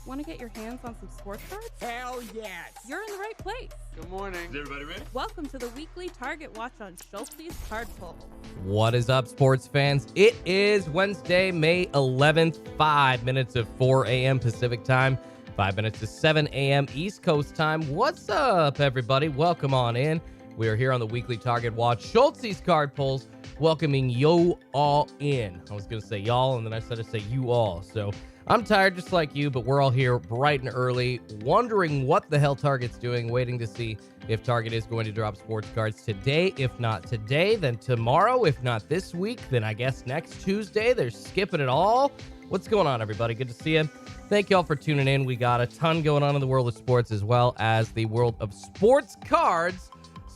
Want to get your hands on some sports cards? Hell yes! You're in the right place. Good morning. Is everybody ready? Welcome to the weekly Target Watch on Schultz's Card Pull. What is up, sports fans? It is Wednesday, May 11th, 5 minutes of 4 a.m. Pacific time, 5 minutes to 7 a.m. East Coast time. What's up, everybody? Welcome on in. We are here on the weekly Target Watch, Schultz's Card Pulls, welcoming you all in. I was going to say y'all, and then I said to say you all. So I'm tired just like you, but we're all here bright and early, wondering what the hell Target's doing, waiting to see if Target is going to drop sports cards today. If not today, then tomorrow. If not this week, then I guess next Tuesday. They're skipping it all. What's going on, everybody? Good to see you. Thank y'all for tuning in. We got a ton going on in the world of sports as well as the world of sports cards,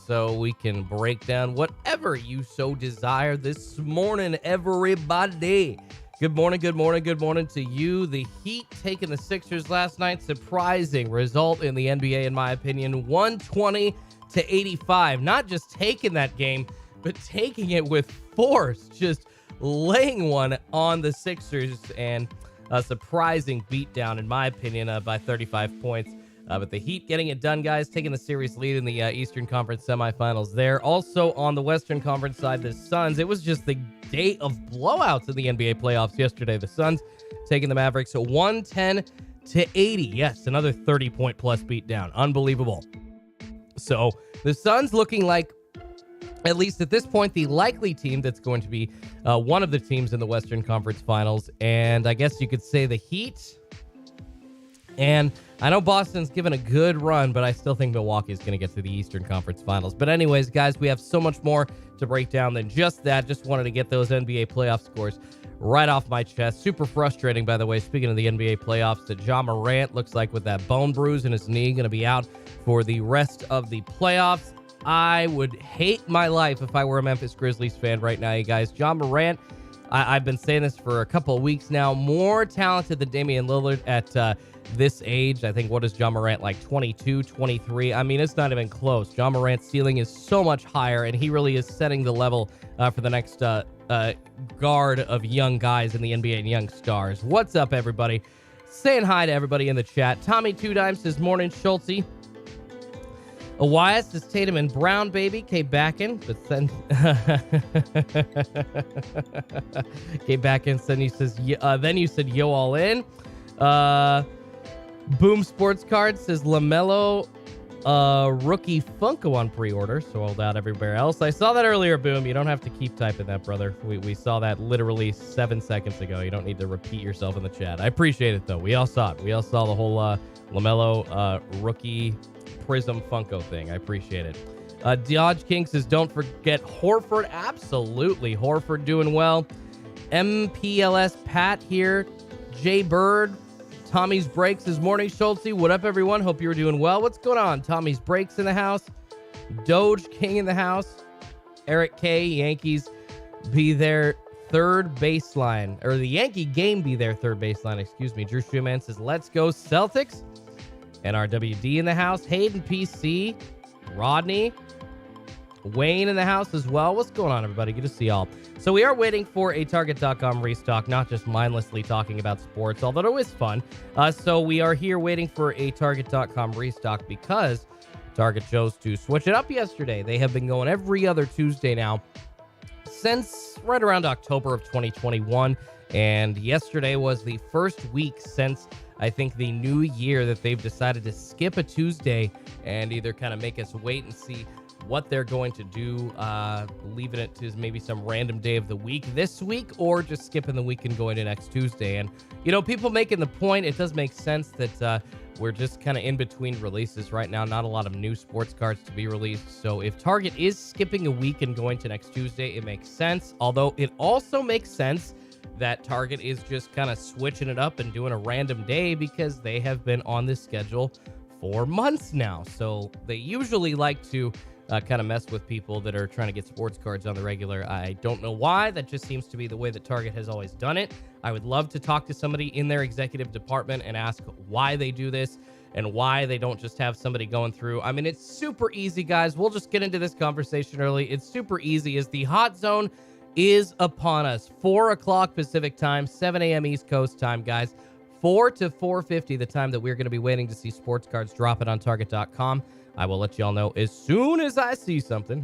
so we can break down whatever you so desire this morning, everybody. Good morning, good morning, good morning to you. The Heat taking the Sixers last night. Surprising result in the NBA, in my opinion. 120-85. Not just taking that game, but taking it with force. Just laying one on the Sixers, and a surprising beatdown, in my opinion, by 35 points. But the Heat getting it done, guys, taking the series lead in the Eastern Conference semifinals there. Also on the Western Conference side, the Suns. It was just the day of blowouts in the NBA playoffs yesterday. The Suns taking the Mavericks 110-80. Yes, another 30-point plus beatdown. Unbelievable. So the Suns looking like, at least at this point, the likely team that's going to be one of the teams in the Western Conference Finals. And I guess you could say the Heat. And I know Boston's given a good run, but I still think Milwaukee's going to get to the Eastern Conference Finals. But anyways, guys, we have so much more to break down than just that. Just wanted to get those NBA playoff scores right off my chest. Super frustrating, by the way, speaking of the NBA playoffs, that Ja Morant looks like with that bone bruise in his knee, going to be out for the rest of the playoffs. I would hate my life if I were a Memphis Grizzlies fan right now, you guys. Ja Morant, I've been saying this for a couple of weeks now, more talented than Damian Lillard at this age. I think, what is Ja Morant, like 22, 23? I mean, it's not even close. Ja Morant's ceiling is so much higher, and he really is setting the level for the next guard of young guys in the NBA and young stars. What's up, everybody? Saying hi to everybody in the chat. Tommy Two Dimes says, morning, Schultzy. Elias is Tatum and Brown, baby. K Backen, but then K Backen says, then you said yo all in. Boom Sports Card says LaMelo rookie Funko on pre-order, sold out everywhere else. I saw that earlier, Boom. You don't have to keep typing that, brother. We saw that literally 7 seconds ago. You don't need to repeat yourself in the chat. I appreciate it, though. We all saw it. We all saw the whole LaMelo rookie Prism Funko thing. I appreciate it. Dodge King says, don't forget Horford. Absolutely. Horford doing well. MPLS Pat here. Jay Bird. Tommy's Breaks is morning, Schultzy. What up, everyone? Hope you're doing well. What's going on? Tommy's Breaks in the house. Doge King in the house. Eric K. Yankees be their third baseline. Or the Yankee game be their third baseline. Excuse me. Drew Schumann says, let's go Celtics. NRWD in the house. Hayden PC. Rodney. Wayne in the house as well. What's going on, everybody? Good to see y'all. So we are waiting for a Target.com restock, not just mindlessly talking about sports, although it is fun. So we are here waiting for a Target.com restock because Target chose to switch it up yesterday. They have been going every other Tuesday now since right around October of 2021. And yesterday was the first week since, I think, the new year that they've decided to skip a Tuesday and either kind of make us wait and see what they're going to do, leaving it to maybe some random day of the week this week, or just skipping the week and going to next Tuesday. And, you know, people making the point, it does make sense that we're just kind of in between releases right now. Not a lot of new sports cards to be released. So if Target is skipping a week and going to next Tuesday, it makes sense. Although it also makes sense that Target is just kind of switching it up and doing a random day because they have been on this schedule for months now. So they usually like to kind of mess with people that are trying to get sports cards on the regular. I don't know why. That just seems to be the way that Target has always done it. I would love to talk to somebody in their executive department and ask why they do this and why they don't just have somebody going through. I mean, it's super easy, guys. We'll just get into this conversation early. It's super easy as the hot zone is upon us. 4 o'clock Pacific time, 7 a.m. East Coast time, guys. 4 to 4:50, the time that we're going to be waiting to see sports cards drop it on Target.com. I will let you all know as soon as I see something,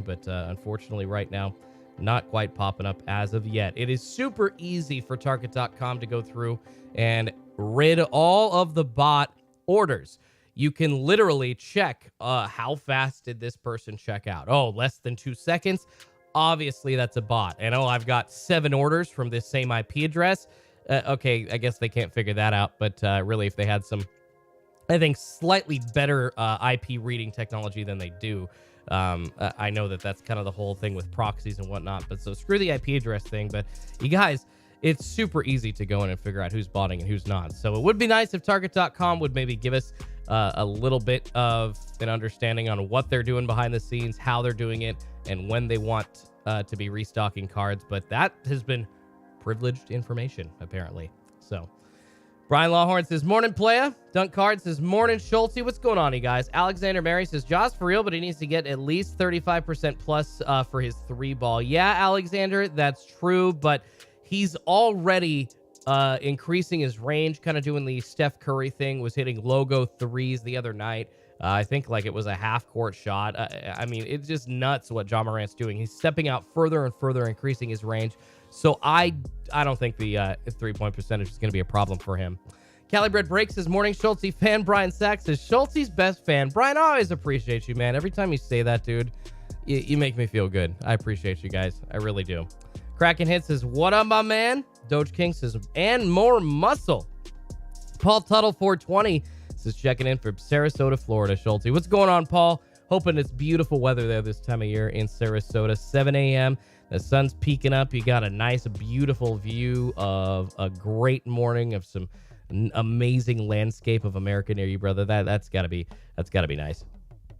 but unfortunately right now, not quite popping up as of yet. It is super easy for Target.com to go through and rid all of the bot orders. You can literally check how fast did this person check out. Oh, less than 2 seconds. Obviously, that's a bot. And I've got 7 orders from this same IP address. Okay, I guess they can't figure that out. But really, if they had some, I think, slightly better IP reading technology than they do, I know that that's kind of the whole thing with proxies and whatnot. But so screw the IP address thing. But you guys, it's super easy to go in and figure out who's botting and who's not. So it would be nice if Target.com would maybe give us a little bit of an understanding on what they're doing behind the scenes, how they're doing it, and when they want to be restocking cards. But that has been privileged information, apparently. So Brian Lawhorn says, morning, playa. Dunk Card says, morning, Schulte. What's going on, you guys? Alexander Mary says, Josh for real, but he needs to get at least 35% plus for his 3-ball. Yeah, Alexander, that's true, but he's already increasing his range, kind of doing the Steph Curry thing, was hitting logo 3s the other night. I think like it was a half-court shot. I mean, it's just nuts what Ja Morant's doing. He's stepping out further and further, increasing his range. So I don't think the 3-point percentage is going to be a problem for him. Calibred Breaks says, morning, Schulte fan. Brian Sachs says, Schulte's best fan. Brian, I always appreciate you, man. Every time you say that, dude, you make me feel good. I appreciate you guys. I really do. Kraken Hit says, what up, my man? Doge King says, and more muscle. Paul Tuttle 420 says, checking in from Sarasota, Florida. Schulte, what's going on, Paul? Hoping it's beautiful weather there this time of year in Sarasota. 7 a.m. The sun's peeking up. You got a nice, beautiful view of a great morning of some amazing landscape of America near you, brother. That's gotta be nice.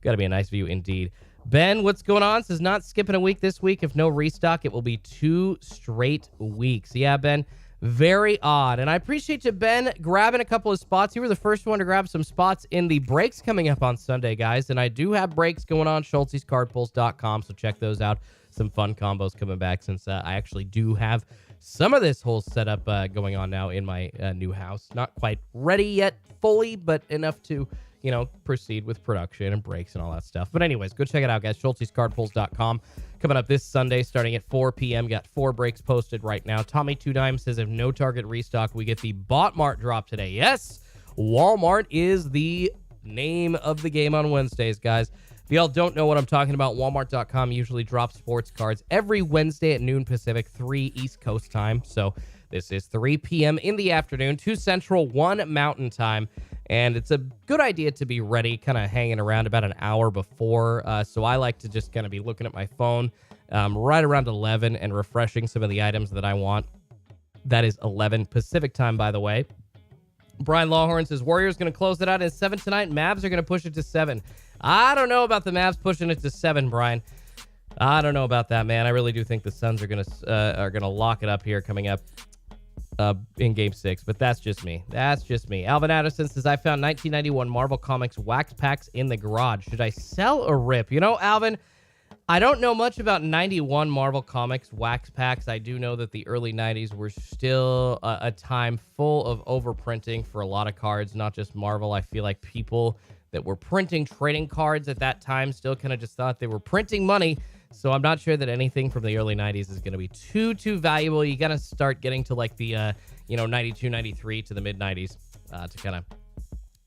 Gotta be a nice view indeed. Ben, what's going on? Says, not skipping a week this week. If no restock, it will be 2 straight weeks. Yeah, Ben, very odd. And I appreciate you, Ben, grabbing a couple of spots. You were the first one to grab some spots in the breaks coming up on Sunday, guys. And I do have breaks going on, Schultz'sCardPulls.com, so check those out. Some fun combos coming back since I actually do have some of this whole setup going on now in my new house. Not quite ready yet fully, but enough to, proceed with production and breaks and all that stuff. But anyways, go check it out, guys. Schultz'sCardPulls.com. Coming up this Sunday, starting at 4 p.m. Got 4 breaks posted right now. Tommy Two Dime says, if no Target restock, we get the Botmart drop today. Yes, Walmart is the name of the game on Wednesdays, guys. If y'all don't know what I'm talking about, Walmart.com usually drops sports cards every Wednesday at noon Pacific, 3 East Coast time. So this is 3 p.m. in the afternoon, 2 Central, 1 Mountain time. And it's a good idea to be ready, kind of hanging around about an hour before. So I like to just kind of be looking at my phone right around 11 and refreshing some of the items that I want. That is 11 Pacific time, by the way. Brian Lawhorn says, Warriors going to close it out at 7 tonight. Mavs are going to push it to 7. I don't know about the Mavs pushing it to 7, Brian. I don't know about that, man. I really do think the Suns are gonna lock it up here coming up in Game 6, but that's just me. Alvin Addison says, I found 1991 Marvel Comics wax packs in the garage. Should I sell or rip? Alvin, I don't know much about 91 Marvel Comics wax packs. I do know that the early 90s were still a time full of overprinting for a lot of cards, not just Marvel. I feel like people that were printing trading cards at that time still kind of just thought they were printing money. So I'm not sure that anything from the early 90s is going to be too valuable. You got to start getting to like the, 92, 93 to the mid 90s to kind of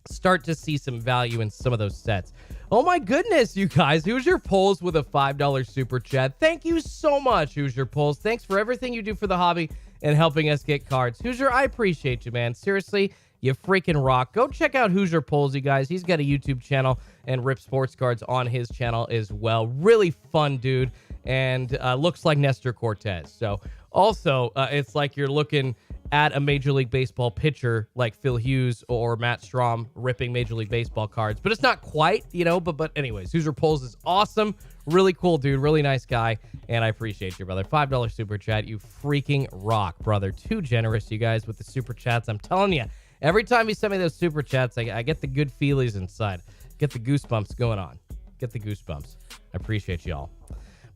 start to see some value in some of those sets. Oh my goodness, you guys. Hoosier Polls with a $5 super chat. Thank you so much, Hoosier Polls. Thanks for everything you do for the hobby and helping us get cards. Hoosier, I appreciate you, man. Seriously, you freaking rock. Go check out Hoosier Polls, you guys. He's got a YouTube channel and rips sports cards on his channel as well. Really fun dude, and looks like Nestor Cortez. So also, it's like you're looking at a Major League Baseball pitcher like Phil Hughes or Matt Strahm ripping Major League Baseball cards. But it's not quite, but anyways, Hoosier Polls is awesome. Really cool dude. Really nice guy. And I appreciate you, brother. $5 super chat. You freaking rock, brother. Too generous, you guys, with the super chats. I'm telling you. Every time you send me those super chats, I get the good feelies inside. Get the goosebumps going on. Get the goosebumps. I appreciate y'all.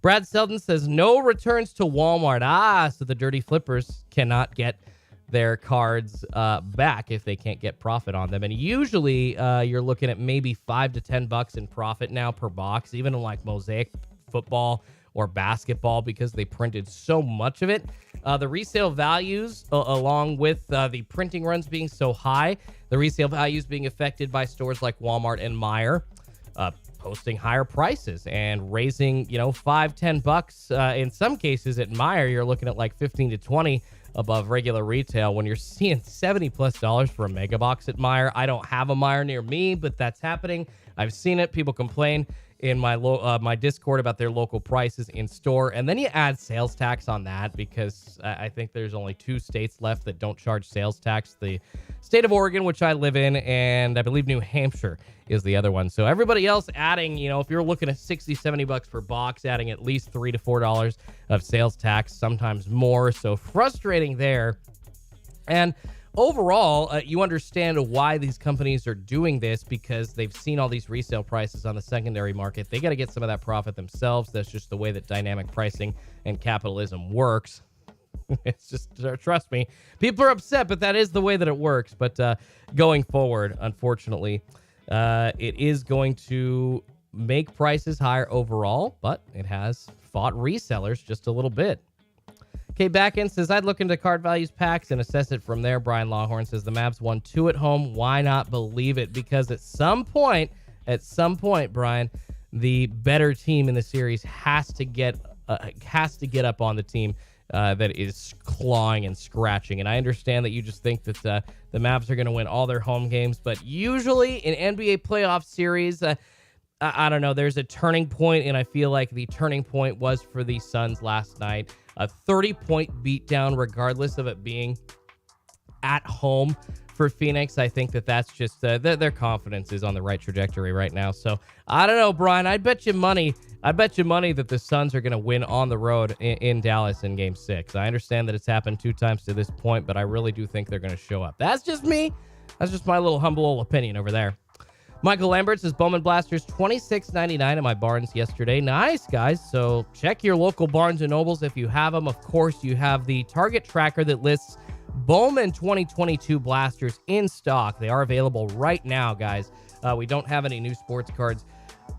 Brad Selden says, no returns to Walmart. So the dirty flippers cannot get their cards back if they can't get profit on them. And usually you're looking at maybe $5 to $10 in profit now per box, even in like Mosaic football or basketball, because they printed so much of it. The resale values, along with the printing runs being so high, the resale values being affected by stores like Walmart and Meijer posting higher prices and raising, $5-10. In some cases at Meijer, you're looking at like 15 to 20 above regular retail when you're seeing $70+ for a mega box at Meijer. I don't have a Meijer near me, but that's happening. I've seen it. People complain in my my Discord about their local prices in store. And then you add sales tax on that, because I think there's only 2 states left that don't charge sales tax. The state of Oregon, which I live in, and I believe New Hampshire is the other one. So everybody else adding, if you're looking at $60-70 per box, adding at least $3 to $4 of sales tax, sometimes more. So frustrating there. And overall, you understand why these companies are doing this, because they've seen all these resale prices on the secondary market. They got to get some of that profit themselves. That's just the way that dynamic pricing and capitalism works. It's just, trust me, people are upset, but that is the way that it works. But going forward, unfortunately, it is going to make prices higher overall, but it has fought resellers just a little bit. Okay, Backend says, I'd look into card values packs and assess it from there. Brian Longhorn says, the Mavs won 2 at home. Why not believe it? Because at some point, Brian, the better team in the series has to get up on the team that is clawing and scratching. And I understand that you just think that the Mavs are going to win all their home games, but usually in NBA playoff series, I don't know, there's a turning point, and I feel like the turning point was for the Suns last night. A 30-point beatdown, regardless of it being at home for Phoenix. I think that's just their confidence is on the right trajectory right now. So I don't know, Brian. I bet you money that the Suns are going to win on the road in Dallas in Game 6. I understand that it's happened 2 times to this point, but I really do think they're going to show up. That's just me. That's just my little humble old opinion over there. Michael Lambert says, Bowman Blasters $26.99 at my Barnes yesterday. Nice, guys. So check your local Barnes & Nobles if you have them. Of course, you have the Target tracker that lists Bowman 2022 Blasters in stock. They are available right now, guys. We don't have any new sports cards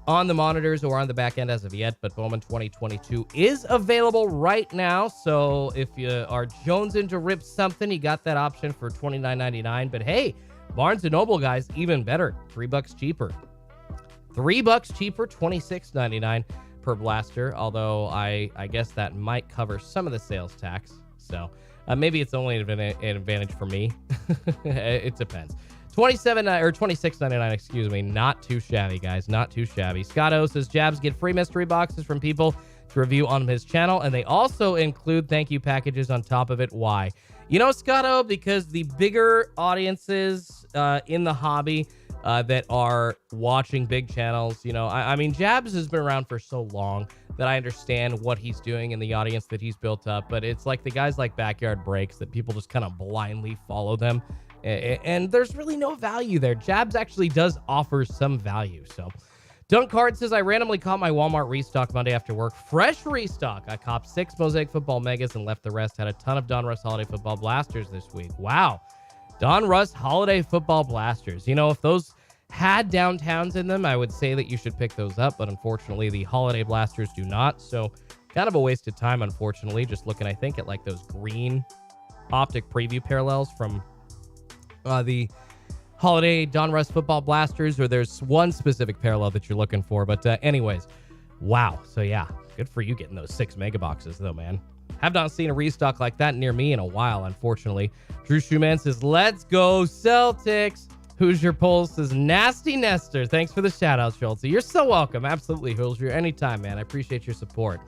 on the monitors or on the back end as of yet, but Bowman 2022 is available right now. So if you are jonesing to rip something, you got that option for $29.99. But hey, Barnes & Noble, guys, even better, $3 cheaper. $3 cheaper, $26.99 per blaster, although I guess that might cover some of the sales tax. So maybe it's only an advantage for me. It depends. $26.99, excuse me. Not too shabby, guys. Not too shabby. Scott O says, Jabs get free mystery boxes from people to review on his channel, and they also include thank you packages on top of it. Why? Scott O, because the bigger audiences in the hobby that are watching big channels, I mean, Jabs has been around for so long that I understand what he's doing and the audience that he's built up, but it's like the guys like Backyard Breaks that people just kind of blindly follow them, and there's really no value there. Jabs actually does offer some value, so... Dunk Card says, I randomly caught my Walmart restock Monday after work. Fresh restock. I copped 6 Mosaic Football Megas and left the rest. Had a ton of Don Russ Holiday Football Blasters this week. Wow. Don Russ Holiday Football Blasters. If those had downtowns in them, I would say that you should pick those up, but unfortunately the Holiday Blasters do not. So kind of a waste of time, unfortunately. Just looking, I think, at like those green optic preview parallels from the Holiday Don Russ Football Blasters, or there's one specific parallel that you're looking for. But anyways, wow. So yeah, good for you getting those 6 mega boxes though, man. Have not seen a restock like that near me in a while, unfortunately. Drew Schumann says, let's go Celtics. Hoosier Pulse says, Nasty Nestor. Thanks for the shout out, Schultz. You're so welcome. Absolutely, Hoosier. Anytime, man. I appreciate your support.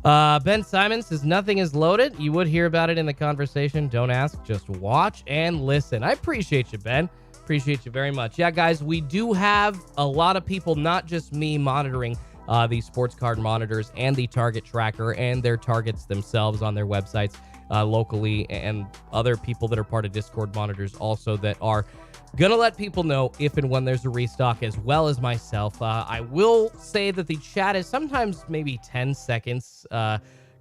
Ben Simon says, nothing is loaded. You would hear about it in the conversation. Don't ask, just watch and listen. I appreciate you, Ben. Appreciate you very much. Yeah, guys, we do have a lot of people, not just me, monitoring the sports card monitors and the Target tracker and their targets themselves on their websites locally, and other people that are part of Discord monitors also that are going to let people know if and when there's a restock, as well as myself. I will say that the chat is sometimes maybe 10 seconds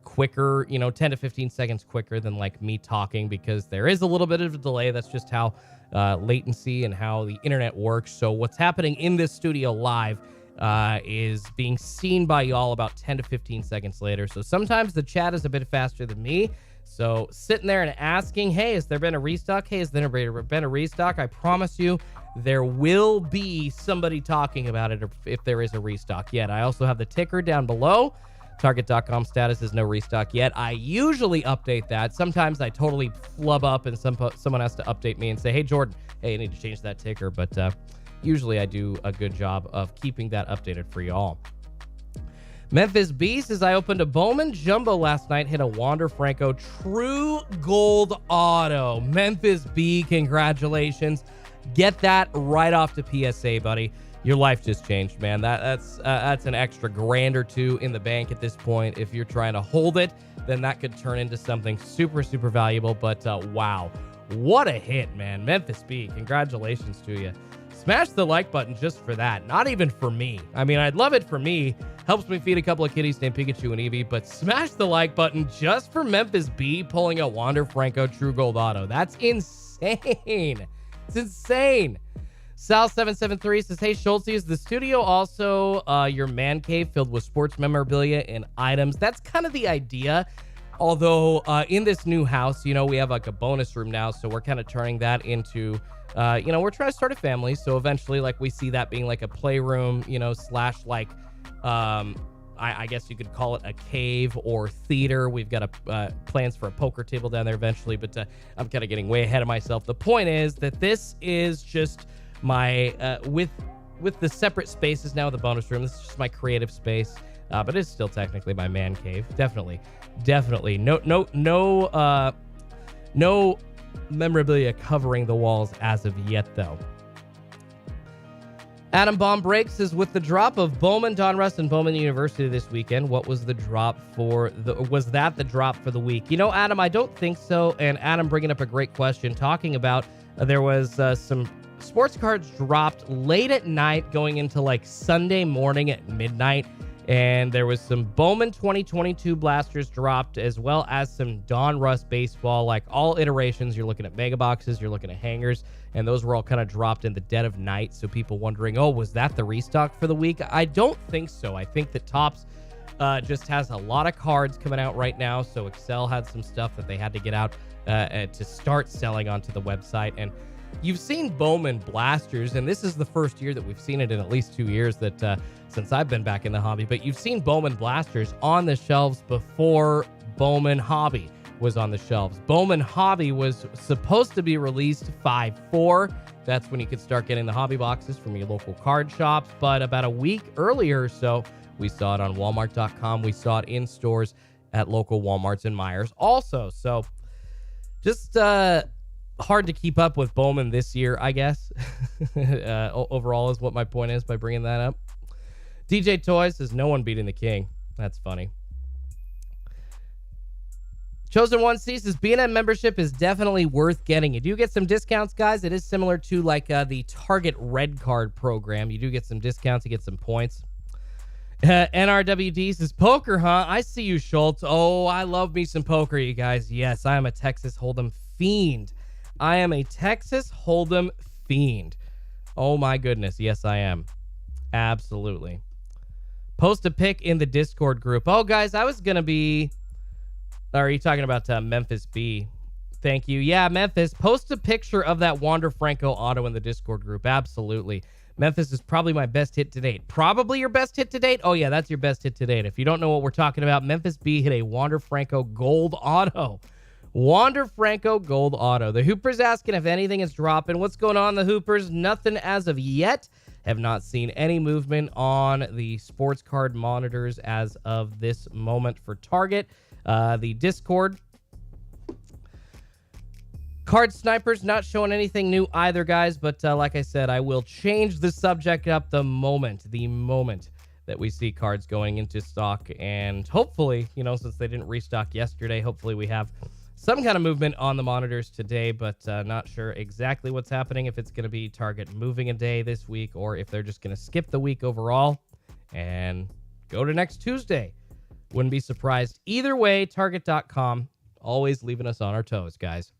quicker, 10 to 15 seconds quicker than like me talking, because there is a little bit of a delay. That's just how latency and how the internet works. So what's happening in this studio live is being seen by y'all about 10 to 15 seconds later. So sometimes the chat is a bit faster than me. So sitting there and asking, hey, has there been a restock? Hey, has there been a restock? I promise you there will be somebody talking about it if there is a restock yet. I also have the ticker down below. Target.com status is no restock yet. I usually update that. Sometimes I totally flub up and someone has to update me and say, hey, Jordan, hey, I need to change that ticker. But usually I do a good job of keeping that updated for y'all. Memphis B says, I opened a Bowman Jumbo last night, hit a Wander Franco True Gold Auto. Memphis B, congratulations. Get that right off to PSA, buddy. Your life just changed, man. That's an extra $1,000 or $2 in the bank at this point. If you're trying to hold it, then that could turn into something super, super valuable. But wow, what a hit, man. Memphis B, congratulations to you. Smash the like button just for that. Not even for me. I mean, I'd love it for me. Helps me feed a couple of kitties named Pikachu and Eevee. But smash the like button just for Memphis B pulling a Wander Franco True Gold Auto. That's insane. It's insane. Sal773 says, hey, Schultz, is the studio also your man cave filled with sports memorabilia and items? That's kind of the idea. Although in this new house, we have like a bonus room now. So we're kind of turning that into... we're trying to start a family, so eventually, like, we see that being like a playroom, slash like, I guess you could call it a cave or theater. We've got plans for a poker table down there eventually, but I'm kind of getting way ahead of myself. The point is that this is just my with the separate spaces now, the bonus room. This is just my creative space, but it's still technically my man cave. Definitely. No memorabilia covering the walls as of yet, though. Adam Bomb Breaks is with the drop of Bowman, Donruss, and Bowman University this weekend. What was the drop was that the drop for the week? Adam, I don't think so. And Adam bringing up a great question, talking about there was some sports cards dropped late at night going into like Sunday morning at midnight. And there was some Bowman 2022 blasters dropped, as well as some Donruss baseball, like all iterations. You're looking at mega boxes, you're looking at hangers, and those were all kind of dropped in the dead of night. So people wondering, oh, was that the restock for the week? I don't think so. I think that Topps just has a lot of cards coming out right now. So Excel had some stuff that they had to get out to start selling onto the website. And you've seen Bowman blasters, and this is the first year that we've seen it in at least 2 years that since I've been back in the hobby, but you've seen Bowman blasters on the shelves before Bowman Hobby was on the shelves. Bowman Hobby was supposed to be released 5/4. That's when you could start getting the hobby boxes from your local card shops, but about a week earlier or so, we saw it on Walmart.com. We saw it in stores at local Walmarts and Myers also. So just hard to keep up with Bowman this year, I guess. Overall is what my point is by bringing that up. DJ Toys says, no one beating the king. That's funny. Chosen One C says, B&M membership is definitely worth getting. You do get some discounts, guys. It is similar to like the Target Red Card program. You do get some discounts. You get some points. NRWD says, poker, huh? I see you, Schultz. Oh, I love me some poker, you guys. Yes, I am a Texas Hold'em fiend. I am a Texas Hold'em fiend. Oh, my goodness. Yes, I am. Absolutely. Post a pic in the Discord group. Oh, guys, I was going to be... Are you talking about Memphis B? Thank you. Yeah, Memphis. Post a picture of that Wander Franco auto in the Discord group. Absolutely. Memphis is probably my best hit to date. Probably your best hit to date? Oh, yeah, that's your best hit to date. If you don't know what we're talking about, Memphis B hit a Wander Franco gold auto. Wander Franco gold auto. The Hoopers asking if anything is dropping. What's going on, the Hoopers? Nothing as of yet. Have not seen any movement on the sports card monitors as of this moment for Target. The Discord card snipers not showing anything new either, guys. But like I said, I will change the subject up the moment that we see cards going into stock. And hopefully, since they didn't restock yesterday, hopefully we have some kind of movement on the monitors today, but not sure exactly what's happening, if it's going to be Target moving a day this week or if they're just going to skip the week overall and go to next Tuesday. Wouldn't be surprised. Either way, Target.com, always leaving us on our toes, guys.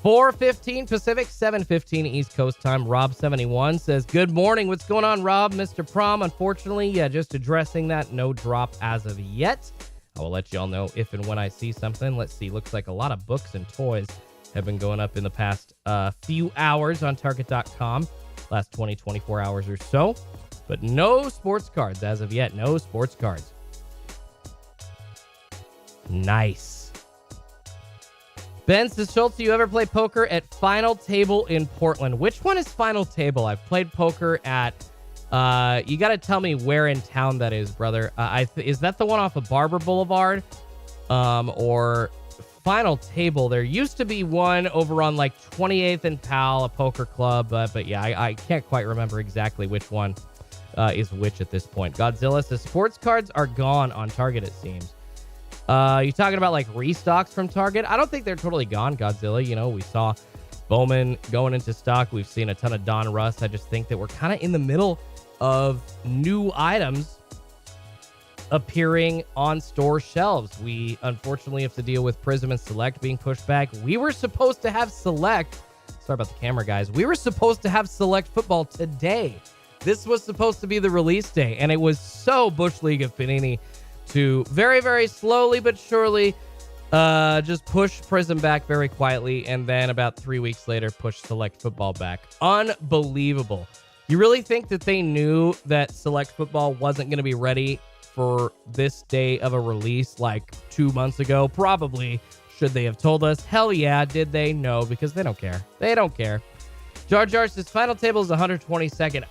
4:15 Pacific, 7:15 East Coast time. Rob71 says, good morning. What's going on, Rob? Mr. Prom, unfortunately, just addressing that. No drop as of yet. I will let y'all know if and when I see something. Let's see. Looks like a lot of books and toys have been going up in the past few hours on Target.com. Last 24 hours or so. But no sports cards as of yet. No sports cards. Nice. Ben says, Schultz, do you ever play poker at Final Table in Portland? Which one is Final Table? I've played poker at, you got to tell me where in town that is, brother. Is that the one off of Barber Boulevard? Or Final Table? There used to be one over on like 28th and Powell, a poker club. But yeah, I can't quite remember exactly which one is which at this point. Godzilla says, sports cards are gone on Target, it seems. You talking about like restocks from Target? I don't think they're totally gone, Godzilla. You know, we saw Bowman going into stock. We've seen a ton of Don Russ. I just think that we're kind of in the middle of new items appearing on store shelves. We unfortunately have to deal with Prism and Select being pushed back. We were supposed to have Select. Sorry about the camera, guys. We were supposed to have Select football today. This was supposed to be the release day, and it was so Bush League of Panini to very, very slowly but surely just push Prism back very quietly, and then about 3 weeks later, push Select Football back. Unbelievable. You really think that they knew that Select Football wasn't going to be ready for this day of a release like 2 months ago? Probably. Should they have told us? Hell yeah. Did they? No, because they don't care. They don't care. Jar Jar says, Final Table is 122nd.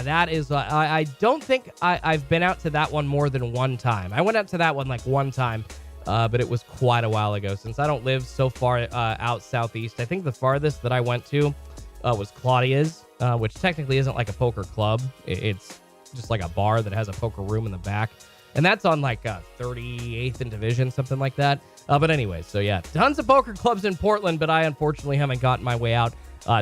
That is, I don't think I've been out to that one more than one time. I went out to that one like one time, but it was quite a while ago. Since I don't live so far out southeast, I think the farthest that I went to was Claudia's, which technically isn't like a poker club. It's just like a bar that has a poker room in the back. And that's on like 38th in Division, something like that. But anyway, so yeah, tons of poker clubs in Portland, but I unfortunately haven't gotten my way out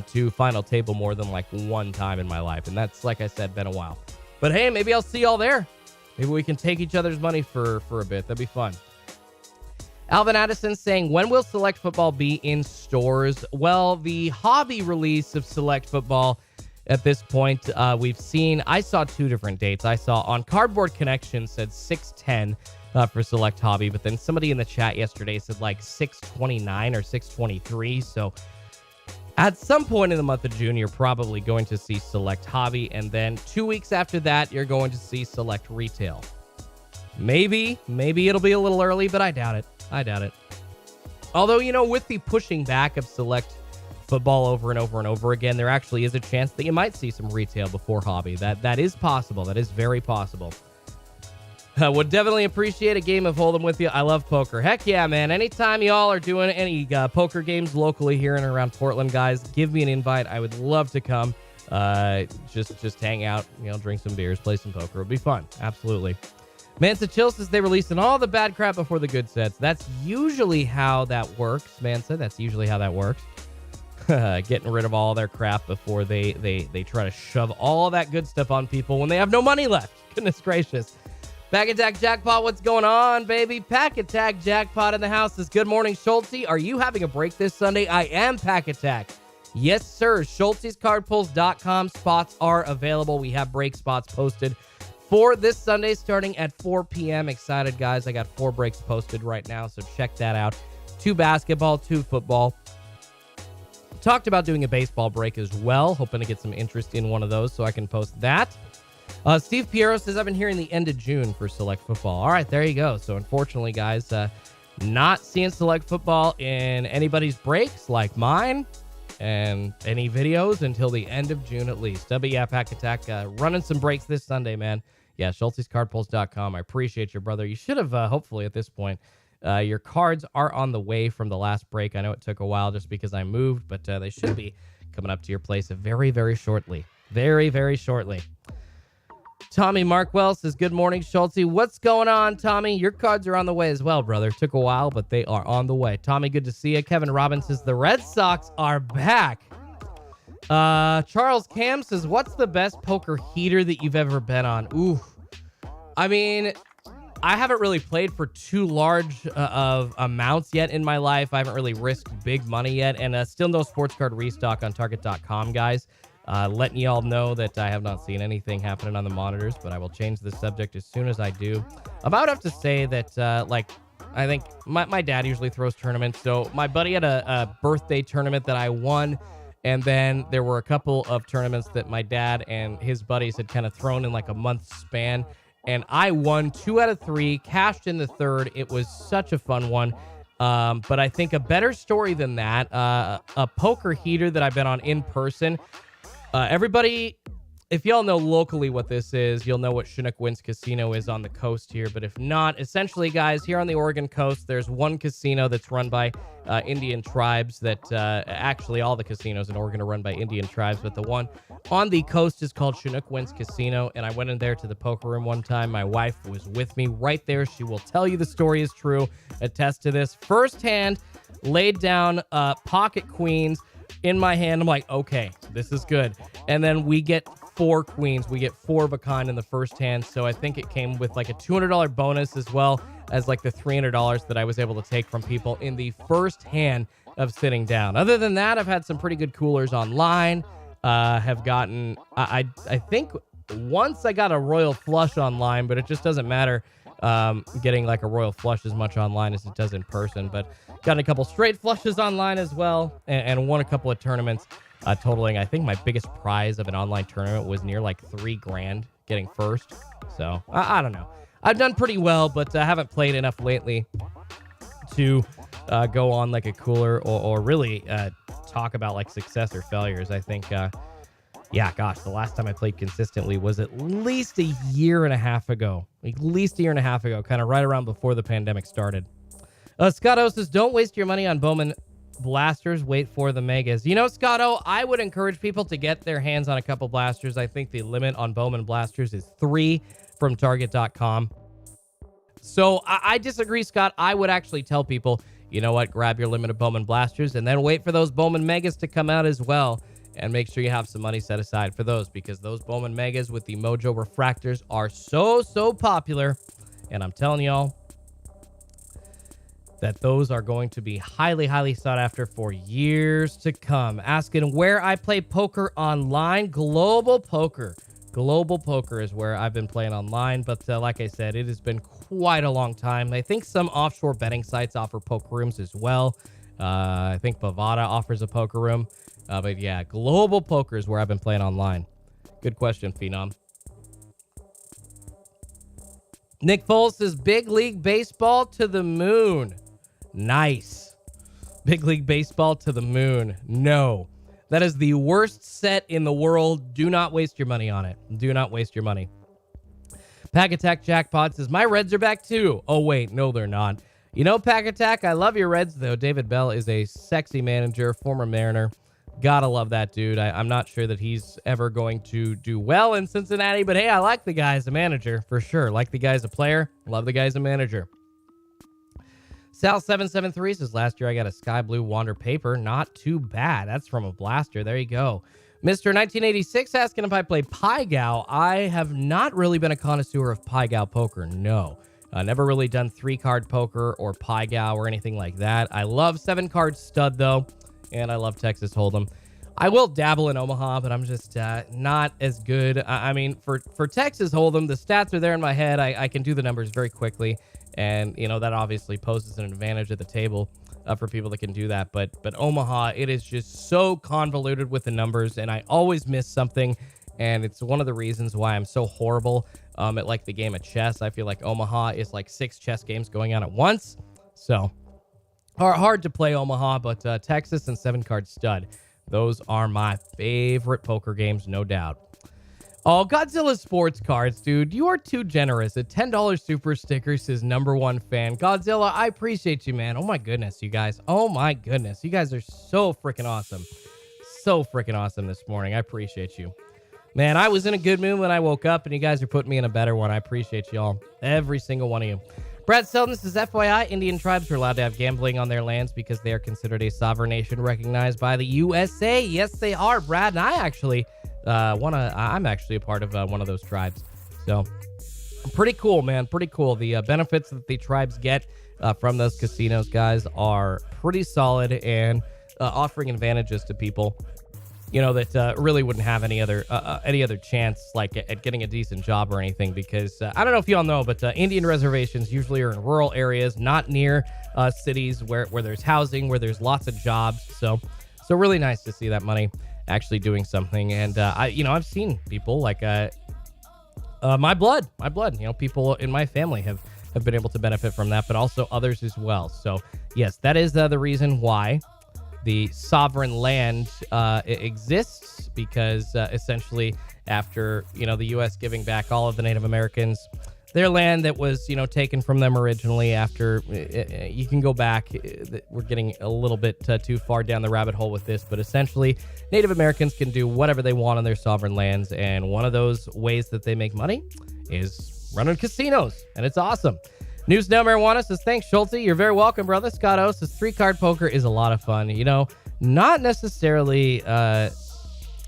to Final Table more than like one time in my life. And that's, like I said, been a while. But hey, maybe I'll see y'all there. Maybe we can take each other's money for a bit. That'd be fun. Alvin Addison saying, when will Select Football be in stores? Well, the hobby release of Select Football at this point, I saw two different dates. I saw on Cardboard Connection said 6/10 for Select Hobby, but then somebody in the chat yesterday said like 6/29 or 6/23. So at some point in the month of June, you're probably going to see Select Hobby, and then 2 weeks after that, you're going to see Select Retail. Maybe it'll be a little early, but I doubt it. Although, you know, with the pushing back of Select Football over and over and over again, there actually is a chance that you might see some retail before Hobby. That is possible. That is very possible. Would definitely appreciate a game of Hold'em with you. I love poker. Heck yeah, man. Anytime y'all are doing any poker games locally here and around Portland, guys, give me an invite. I would love to come. Just hang out, you know, drink some beers, play some poker. It would be fun. Absolutely. Mansa Chill says they releasing all the bad crap before the good sets. That's usually how that works, Mansa. That's usually how that works. Getting rid of all their crap before they try to shove all that good stuff on people when they have no money left. Goodness gracious. Pack Attack Jackpot, what's going on, baby? Pack Attack Jackpot in the house says, good morning, Schulte. Are you having a break this Sunday? I am, Pack Attack. Yes, sir. Schulte'sCardPulls.com spots are available. We have break spots posted for this Sunday starting at 4 p.m. Excited, guys. I got 4 breaks posted right now, so check that out. 2 basketball, 2 football. Talked about doing a baseball break as well. Hoping to get some interest in one of those so I can post that. Steve Piero says, I've been hearing the end of June for Select Football. All right, there you go. So unfortunately, guys, not seeing Select Football in anybody's breaks like mine and any videos until the end of June at least. But yeah, Pack Attack, running some breaks this Sunday, man. Yeah, Schulte'sCardPulls.com. I appreciate your brother. You should have, hopefully at this point, your cards are on the way from the last break. I know it took a while just because I moved, but they should be coming up to your place very, very shortly. Very, very shortly. Tommy Markwell says, good morning, Schulte. What's going on, Tommy? Your cards are on the way as well, brother. Took a while, but they are on the way. Tommy, good to see you. Kevin Robbins says, the Red Sox are back. Charles Cam says, what's the best poker heater that you've ever been on? Ooh. I mean, I haven't really played for too large of amounts yet in my life. I haven't really risked big money yet, and still no sports card restock on Target.com, guys. Letting y'all know that I have not seen anything happening on the monitors, but I will change the subject as soon as I do. I would have to say that, I think my dad usually throws tournaments. So my buddy had a birthday tournament that I won, and then there were a couple of tournaments that my dad and his buddies had kind of thrown in like a month span, and I won 2 out of 3, cashed in the third. It was such a fun one. But I think a better story than that, a poker heater that I've been on in person. Everybody, if y'all know locally what this is, you'll know what Chinook Winds Casino is on the coast here. But if not, essentially, guys, here on the Oregon coast, there's one casino that's run by Indian tribes that actually all the casinos in Oregon are run by Indian tribes. But the one on the coast is called Chinook Winds Casino. And I went in there to the poker room one time. My wife was with me right there. She will tell you the story is true. Attest to this. Firsthand, laid down pocket queens in my hand. I'm like, okay, this is good. And then we get 4 queens. We get 4 of a kind in the first hand. So I think it came with like a $200 bonus as well as like the $300 that I was able to take from people in the first hand of sitting down. Other than that, I've had some pretty good coolers online. Have gotten, I think once I got a royal flush online, but it just doesn't matter getting like a royal flush as much online as it does in person. But gotten a couple straight flushes online as well, and won a couple of tournaments, totaling, I think my biggest prize of an online tournament was near like $3,000 getting first. So I don't know. I've done pretty well, but I haven't played enough lately to go on like a cooler or really talk about like success or failures. I think, yeah, gosh, the last time I played consistently was at least a year and a half ago. Kind of right around before the pandemic started. Scotto says, don't waste your money on Bowman blasters. Wait for the megas. You know, Scotto, I would encourage people to get their hands on a couple blasters. I think the limit on Bowman blasters is 3 from Target.com. So I disagree, Scott. I would actually tell people, you know what, grab your limit of Bowman blasters and then wait for those Bowman megas to come out as well. And make sure you have some money set aside for those, because those Bowman megas with the Mojo refractors are so popular. And I'm telling y'all that those are going to be highly sought after for years to come. Asking where I play poker online. Global Poker is where I've been playing online. But like I said, it has been quite a long time. I think some offshore betting sites offer poker rooms as well. I think Bovada offers a poker room. But yeah, Global Poker is where I've been playing online. Good question, Phenom. Nick Foles says, Big League Baseball to the moon. Nice. Big League Baseball to the moon. No. That is the worst set in the world. Do not waste your money on it. Do not waste your money. Pack Attack Jackpot says, my Reds are back too. Oh, wait. No, they're not. You know, Pack Attack, I love your Reds, though. David Bell is a sexy manager, former Mariner. Gotta love that dude. I'm not sure that he's ever going to do well in Cincinnati, but hey, I like the guy as a manager for sure. Like the guy as a player. Love the guy as a manager. Sal773 says, last year I got a Sky Blue Wander paper. Not too bad. That's from a blaster. There you go. Mr. 1986 asking if I play Pai Gow. I have not really been a connoisseur of Pai Gow poker. No. Never really done 3-card poker or Pai Gow or anything like that. I love 7-card stud, though. And I love Texas Hold'em. I will dabble in Omaha, but I'm just not as good. I mean, for Texas Hold'em, the stats are there in my head. I can do the numbers very quickly. And, you know, that obviously poses an advantage at the table for people that can do that. But Omaha, it is just so convoluted with the numbers, and I always miss something. And it's one of the reasons why I'm so horrible at, like, the game of chess. I feel like Omaha is like 6 chess games going on at once. So hard to play Omaha, but Texas and 7-card stud. Those are my favorite poker games, no doubt. Oh, Godzilla Sports Cards, dude. You are too generous. A $10 super sticker says #1 fan. Godzilla, I appreciate you, man. Oh, my goodness, you guys. Oh, my goodness. You guys are so freaking awesome. So freaking awesome this morning. I appreciate you. Man, I was in a good mood when I woke up, and you guys are putting me in a better one. I appreciate y'all. Every single one of you. Brad Selden says, FYI, Indian tribes are allowed to have gambling on their lands because they are considered a sovereign nation recognized by the USA. Yes, they are, Brad. And I actually I'm actually a part of one of those tribes. So Pretty cool, man. Pretty cool. The benefits that the tribes get from those casinos, guys, are pretty solid and offering advantages to people, that really wouldn't have any other chance, like at getting a decent job or anything. Because I don't know if y'all know, but Indian reservations usually are in rural areas, not near cities where there's housing, where there's lots of jobs. So really nice to see that money actually doing something. And I've seen people like my blood, people in my family have been able to benefit from that, but also others as well. So yes, that is the reason why the sovereign land exists, because essentially after, the U.S. giving back all of the Native Americans their land that was, taken from them originally, after you can go back. We're getting a little bit too far down the rabbit hole with this, but essentially Native Americans can do whatever they want on their sovereign lands. And one of those ways that they make money is running casinos. And it's awesome. News No Marijuana says, thanks, Schulte. You're very welcome, brother. Scott O says, 3-card poker is a lot of fun. Not necessarily...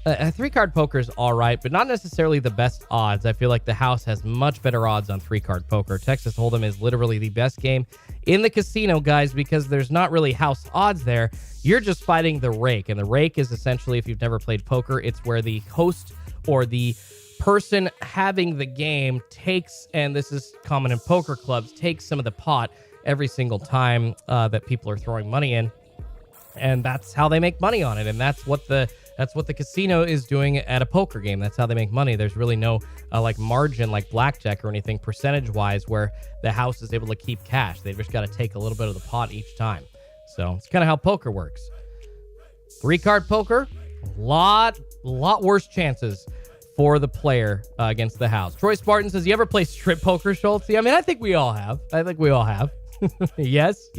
3-card poker is all right, but not necessarily the best odds. I feel like the house has much better odds on 3-card poker. Texas Hold'em is literally the best game in the casino, guys, because there's not really house odds there. You're just fighting the rake, and the rake is essentially, if you've never played poker, it's where the host or the person having the game takes, and this is common in poker clubs, takes some of the pot every single time that people are throwing money in, and that's how they make money on it. And that's what the casino is doing at a poker game. That's how they make money. There's really no margin like blackjack or anything percentage wise where the house is able to keep cash. They've just got to take a little bit of the pot each time. So it's kind of how poker works. 3-card poker, lot worse chances for the player against the house. Troy Spartan says, you ever play strip poker, Schultz? I mean, I think we all have. Yes.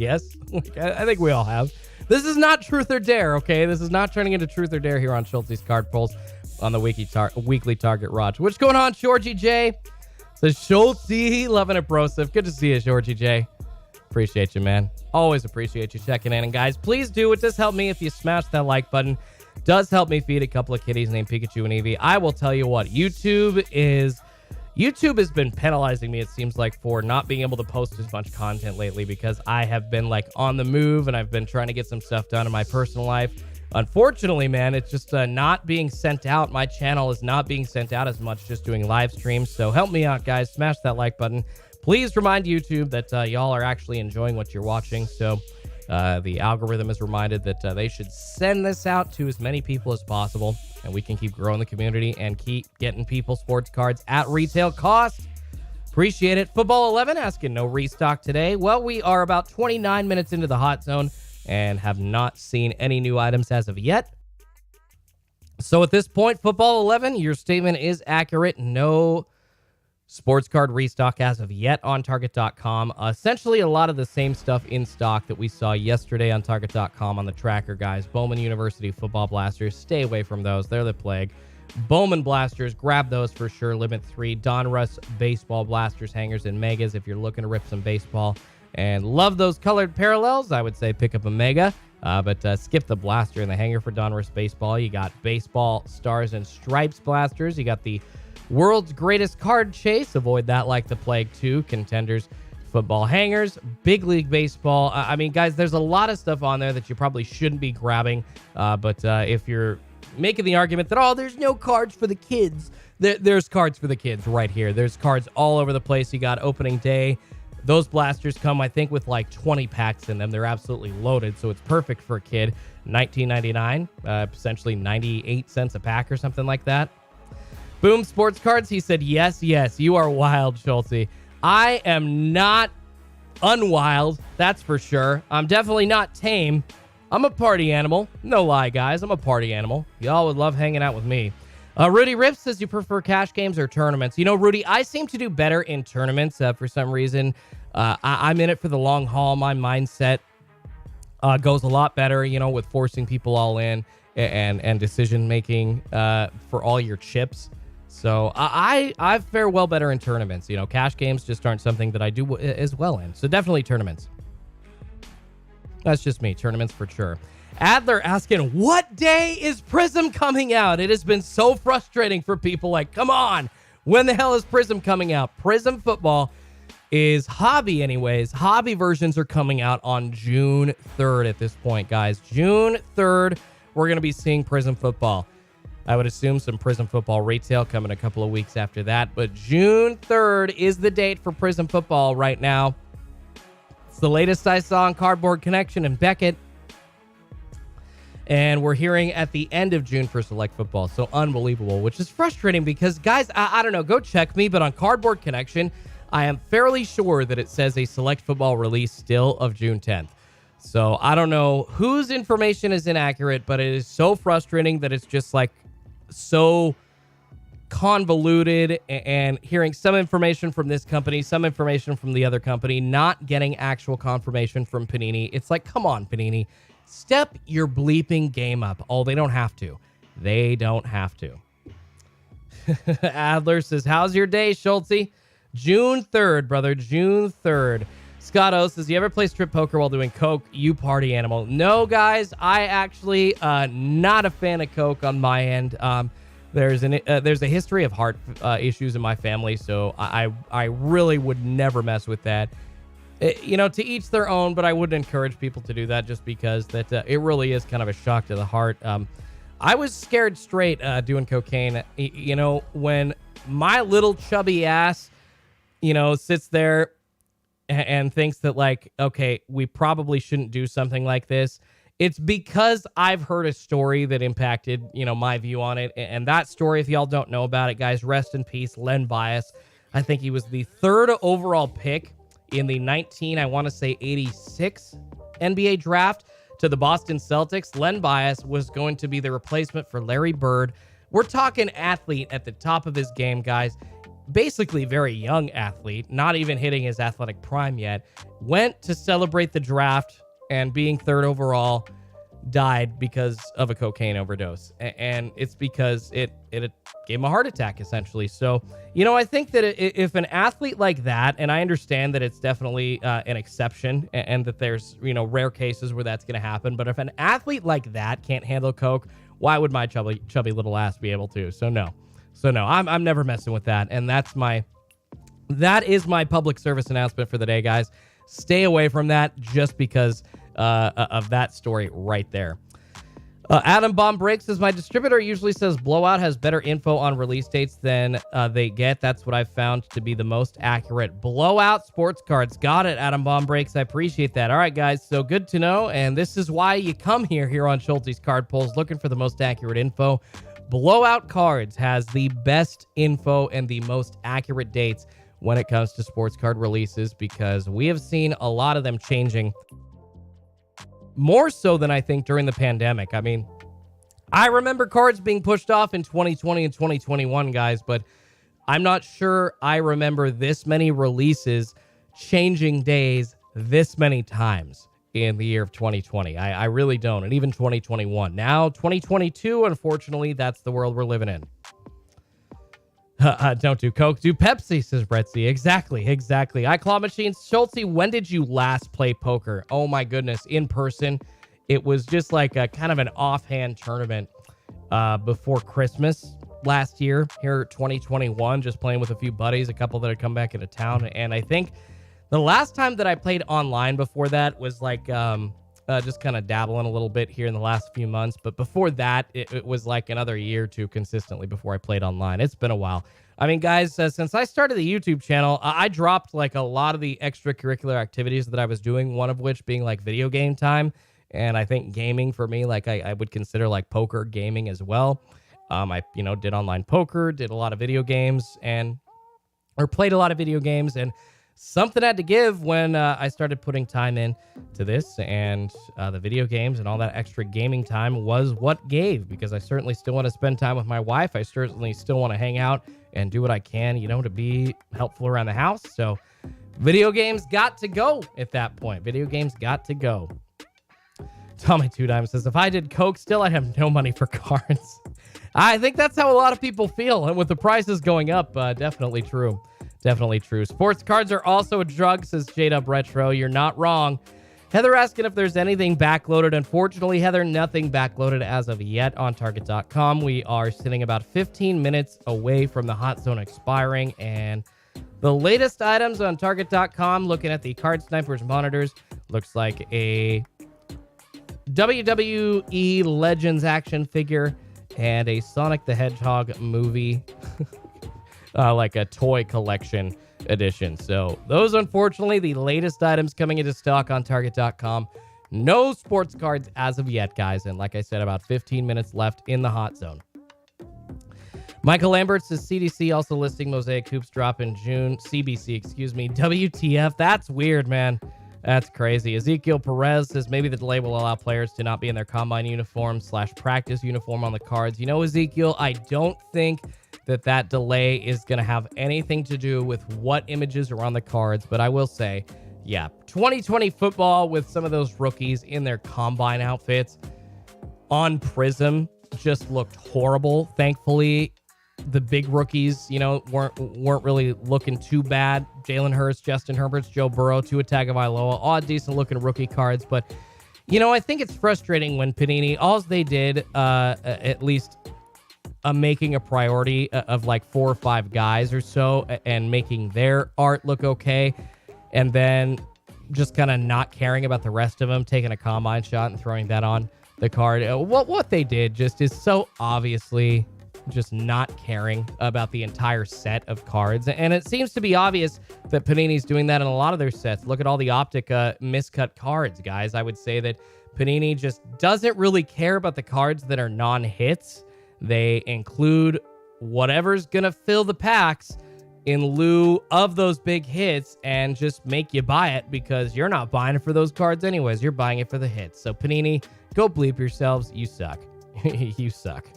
I think we all have. This is not truth or dare, okay? This is not turning into truth or dare here on Schulte's card pulls on the weekly Target Raj. What's going on, Georgie J? Says Schultz, loving it, brosif. Good to see you, Georgie J. Appreciate you, man. Always appreciate you checking in. And guys, please do. It does help me if you smash that like button. Does help me feed a couple of kitties named Pikachu and Eevee. I will tell you what, YouTube has been penalizing me, it seems like, for not being able to post as much content lately, because I have been on the move and I've been trying to get some stuff done in my personal life. Unfortunately, man, it's just not being sent out. My channel is not being sent out as much, just doing live streams. So help me out, guys. Smash that like button. Please remind YouTube that y'all are actually enjoying what you're watching. So the algorithm is reminded that they should send this out to as many people as possible, and we can keep growing the community and keep getting people sports cards at retail cost. Appreciate it. Football 11 asking, no restock today. Well, we are about 29 minutes into the hot zone and have not seen any new items as of yet. So at this point, Football 11, your statement is accurate. No sports card restock as of yet on Target.com. Essentially, a lot of the same stuff in stock that we saw yesterday on Target.com on the tracker, guys. Bowman University football blasters, stay away from those. They're the plague. Bowman blasters, grab those for sure. Limit 3. Donruss baseball blasters, hangers, and megas. If you're looking to rip some baseball and love those colored parallels, I would say pick up a mega. But skip the blaster and the hanger for Donruss baseball. You got baseball stars and stripes blasters. You got the World's Greatest Card Chase. Avoid that like the plague too. Contenders football hangers. Big League Baseball. I mean, guys, there's a lot of stuff on there that you probably shouldn't be grabbing. But if you're making the argument that, there's no cards for the kids, there's cards for the kids right here. There's cards all over the place. You got opening day. Those blasters come, I think, with 20 packs in them. They're absolutely loaded, so it's perfect for a kid. $19.99, essentially 98 cents a pack or something like that. Boom Sports Cards, he said, yes, you are wild, Schulte. I am not unwild, that's for sure. I'm definitely not tame. I'm a party animal. No lie, guys. I'm a party animal. Y'all would love hanging out with me. Rudy Rips says, you prefer cash games or tournaments? Rudy, I seem to do better in tournaments for some reason. I'm in it for the long haul. My mindset goes a lot better, with forcing people all in and decision making for all your chips. So I fare well better in tournaments. Cash games just aren't something that I do as well in. So definitely tournaments. That's just me. Tournaments for sure. Adler asking, what day is Prism coming out? It has been so frustrating for people. Come on. When the hell is Prism coming out? Prism Football is hobby anyways. Hobby versions are coming out on June 3rd at this point, guys. June 3rd, we're going to be seeing Prism Football. I would assume some Prism Football retail coming a couple of weeks after that, but June 3rd is the date for Prism Football right now. It's the latest I saw on Cardboard Connection and Beckett. And we're hearing at the end of June for Select Football. So unbelievable, which is frustrating because, guys, I don't know, go check me, but on Cardboard Connection, I am fairly sure that it says a Select Football release still of June 10th. So I don't know whose information is inaccurate, but it is so frustrating that it's just like so convoluted, and hearing some information from this company, some information from the other company, not getting actual confirmation from Panini. It's like, come on, Panini. Step your bleeping game up. Oh, they don't have to. They don't have to. Adler says, how's your day, Schultze? June 3rd, brother. June 3rd. Scott O says, you ever play strip poker while doing coke? You party animal. No, guys. I actually not a fan of coke on my end. There's a history of heart issues in my family, so I really would never mess with that. To each their own, but I wouldn't encourage people to do that just because that it really is kind of a shock to the heart. I was scared straight doing cocaine. When my little chubby ass, sits there and thinks that, like, okay, we probably shouldn't do something like this. It's because I've heard a story that impacted, my view on it. And that story, if y'all don't know about it, guys, rest in peace, Len Bias. I think he was the 3rd overall pick in the 86 NBA draft to the Boston Celtics. Len Bias was going to be the replacement for Larry Bird. We're talking athlete at the top of his game, guys. Basically very young athlete, not even hitting his athletic prime yet. Went to celebrate the draft, and being 3rd overall, died because of a cocaine overdose. And it's because it gave him a heart attack, essentially. So, I think that if an athlete like that, and I understand that it's definitely an exception and that there's, rare cases where that's going to happen. But if an athlete like that can't handle coke, why would my chubby little ass be able to? So no, I'm never messing with that. And that is my public service announcement for the day, guys. Stay away from that just because of that story right there. Adam Bomb Breaks says, my distributor usually says Blowout has better info on release dates than they get. That's what I've found to be the most accurate. Blowout sports cards. Got it, Adam Bomb Breaks. I appreciate that. All right, guys. So good to know. And this is why you come here on Schulte's Card Pulls, looking for the most accurate info. Blowout Cards has the best info and the most accurate dates when it comes to sports card releases, because we have seen a lot of them changing more so than I think during the pandemic. I mean, I remember cards being pushed off in 2020 and 2021, guys, but I'm not sure I remember this many releases changing days this many times in the year of 2020. I really don't. And even 2021. Now, 2022, unfortunately, that's the world we're living in. Don't do Coke, do Pepsi, says Bretzy. Exactly. iClaw Machines. Schultze, when did you last play poker? Oh my goodness, in person. It was just like a kind of an offhand tournament before Christmas last year, here 2021, just playing with a few buddies, a couple that had come back into town. And I think the last time that I played online before that was like just kind of dabbling a little bit here in the last few months. But before that, it was like another year or two consistently before I played online. It's been a while. I mean, guys, since I started the YouTube channel, I dropped like a lot of the extracurricular activities that I was doing, one of which being like video game time. And I think gaming for me, like I would consider like poker gaming as well. I did online poker, did a lot of video games or played a lot of video games, and something had to give when I started putting time in to this, and the video games and all that extra gaming time was what gave, because I certainly still want to spend time with my wife. I certainly still want to hang out and do what I can, to be helpful around the house. So video games got to go at that point. Video games got to go. Tommy Two Dimes says, if I did Coke still, I'd have no money for cards. I think that's how a lot of people feel. And with the prices going up, definitely true. Definitely true. Sports cards are also a drug, says J-Dub Retro. You're not wrong. Heather asking if there's anything backloaded. Unfortunately, Heather, nothing backloaded as of yet on Target.com. We are sitting about 15 minutes away from the hot zone expiring, and the latest items on Target.com, looking at the Card Snipers monitors, looks like a WWE Legends action figure and a Sonic the Hedgehog movie, like a toy collection edition. So those, unfortunately, the latest items coming into stock on Target.com. No sports cards as of yet, guys. And like I said, about 15 minutes left in the hot zone. Michael Lambert says CDC also listing Mosaic Hoops drop in June. CBC, excuse me. WTF. That's weird, man. That's crazy. Ezekiel Perez says maybe the delay will allow players to not be in their combine uniform / practice uniform on the cards. You know, Ezekiel, I don't think that delay is going to have anything to do with what images are on the cards. But I will say, yeah, 2020 football with some of those rookies in their combine outfits on Prism just looked horrible. Thankfully, the big rookies, you know, weren't really looking too bad. Jalen Hurts, Justin Herbert, Joe Burrow, Tua Tagovailoa, all decent looking rookie cards. But, you know, I think it's frustrating when Panini, all they did, at least making a priority of like 4 or 5 guys or so and making their art look okay, and then just kind of not caring about the rest of them, taking a combine shot and throwing that on the card. What they did just is so obviously just not caring about the entire set of cards. And it seems to be obvious that Panini's doing that in a lot of their sets. Look at all the Optic miscut cards, guys. I would say that Panini just doesn't really care about the cards that are non-hits. They include whatever's going to fill the packs in lieu of those big hits and just make you buy it because you're not buying it for those cards anyways. You're buying it for the hits. So Panini, go bleep yourselves. You suck. You suck.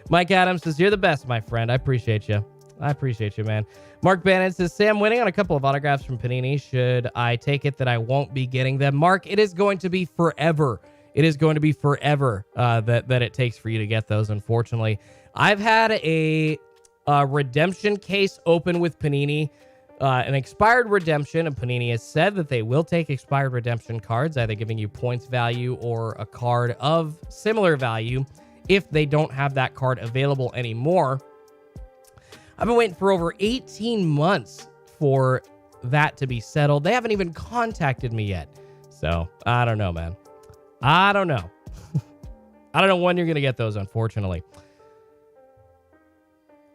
Mike Adams says, you're the best, my friend. I appreciate you. I appreciate you, man. Mark Bannon says, Sam, winning on a couple of autographs from Panini. Should I take it that I won't be getting them? Mark, it is going to be forever. It is going to be forever that it takes for you to get those, unfortunately. I've had a redemption case open with Panini, an expired redemption, and Panini has said that they will take expired redemption cards, either giving you points value or a card of similar value if they don't have that card available anymore. I've been waiting for over 18 months for that to be settled. They haven't even contacted me yet. So, I don't know, man. I don't know. I don't know when you're going to get those, unfortunately.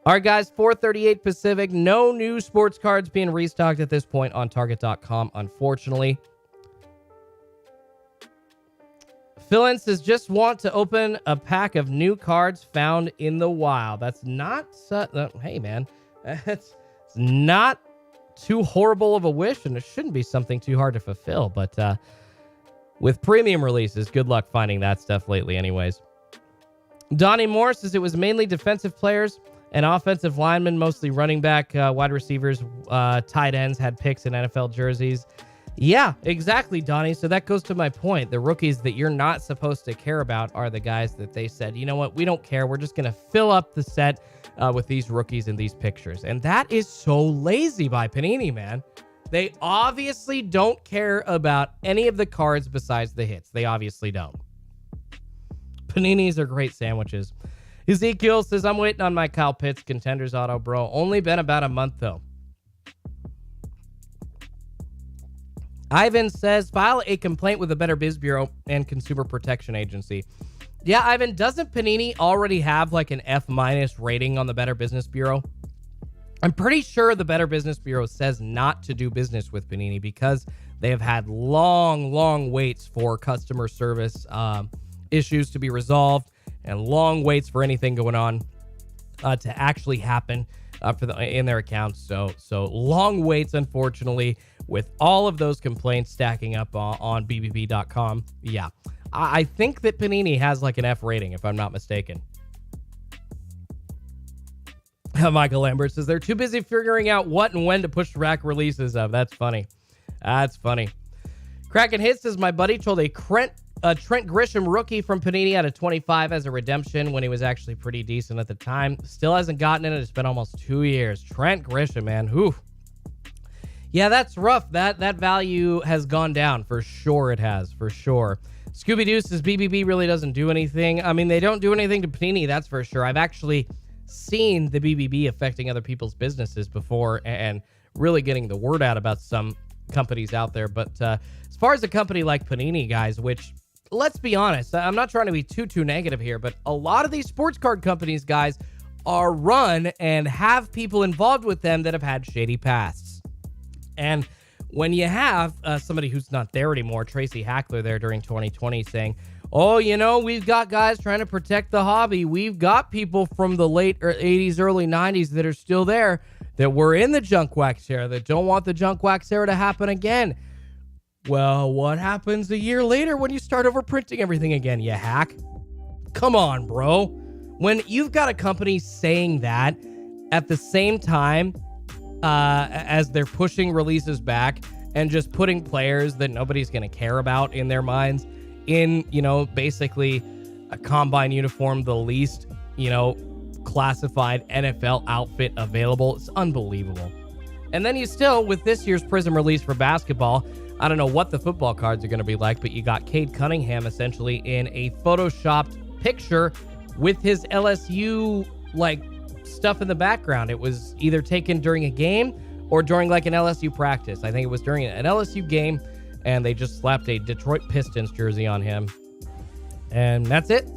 All right, guys, 4:38 Pacific. No new sports cards being restocked at this point on Target.com, unfortunately. Philin says, just want to open a pack of new cards found in the wild. That's not... hey, man. That's not too horrible of a wish, and it shouldn't be something too hard to fulfill, but... with premium releases, good luck finding that stuff lately anyways. Donnie Moore says it was mainly defensive players and offensive linemen, mostly running back, wide receivers, tight ends had picks in NFL jerseys. Yeah, exactly, Donnie. So that goes to my point. The rookies that you're not supposed to care about are the guys that they said, you know what, we don't care. We're just going to fill up the set with these rookies and these pictures. And that is so lazy by Panini, man. They obviously don't care about any of the cards besides the hits. They obviously don't. Paninis are great sandwiches. Ezekiel says, I'm waiting on my Kyle Pitts Contenders auto, bro. Only been about a month, though. Ivan says, file a complaint with the Better Biz Bureau and Consumer Protection Agency. Yeah, Ivan, doesn't Panini already have like an F- rating on the Better Business Bureau? I'm pretty sure the Better Business Bureau says not to do business with Panini because they have had long waits for customer service issues to be resolved and long waits for anything going on to actually happen in their accounts. So long waits, unfortunately, with all of those complaints stacking up on BBB.com. Yeah, I think that Panini has like an F rating, if I'm not mistaken. Michael Lambert says they're too busy figuring out what and when to push rack releases of. That's funny. That's funny. Kraken Hits says my buddy told a Trent Grisham rookie from Panini out of 25 as a redemption when he was actually pretty decent at the time. Still hasn't gotten it. It's been almost 2 years. Trent Grisham, man. Whew. Yeah, that's rough. That value has gone down for sure. It has for sure. Scooby-Doo says BBB really doesn't do anything. I mean, they don't do anything to Panini, that's for sure. I've actually seen the BBB affecting other people's businesses before and really getting the word out about some companies out there. But as far as a company like Panini, guys, which, let's be honest, I'm not trying to be too negative here, but a lot of these sports card companies, guys, are run and have people involved with them that have had shady pasts. And when you have somebody who's not there anymore, Tracy Hackler there during 2020 saying, oh, you know, we've got guys trying to protect the hobby. We've got people from the late 80s, early 90s that are still there, that were in the junk wax era, that don't want the junk wax era to happen again. Well, what happens a year later when you start overprinting everything again, you hack? Come on, bro. When you've got a company saying that at the same time as they're pushing releases back and just putting players that nobody's going to care about in their minds in, you know, basically a combine uniform, the least, you know, classified NFL outfit available. It's unbelievable. And then you still, with this year's Prism release for basketball, I don't know what the football cards are going to be like, but you got Cade Cunningham essentially in a photoshopped picture with his LSU, like, stuff in the background. It was either taken during a game or during, like, an LSU practice. I think it was during an LSU game, and they just slapped a Detroit Pistons jersey on him. And that's it.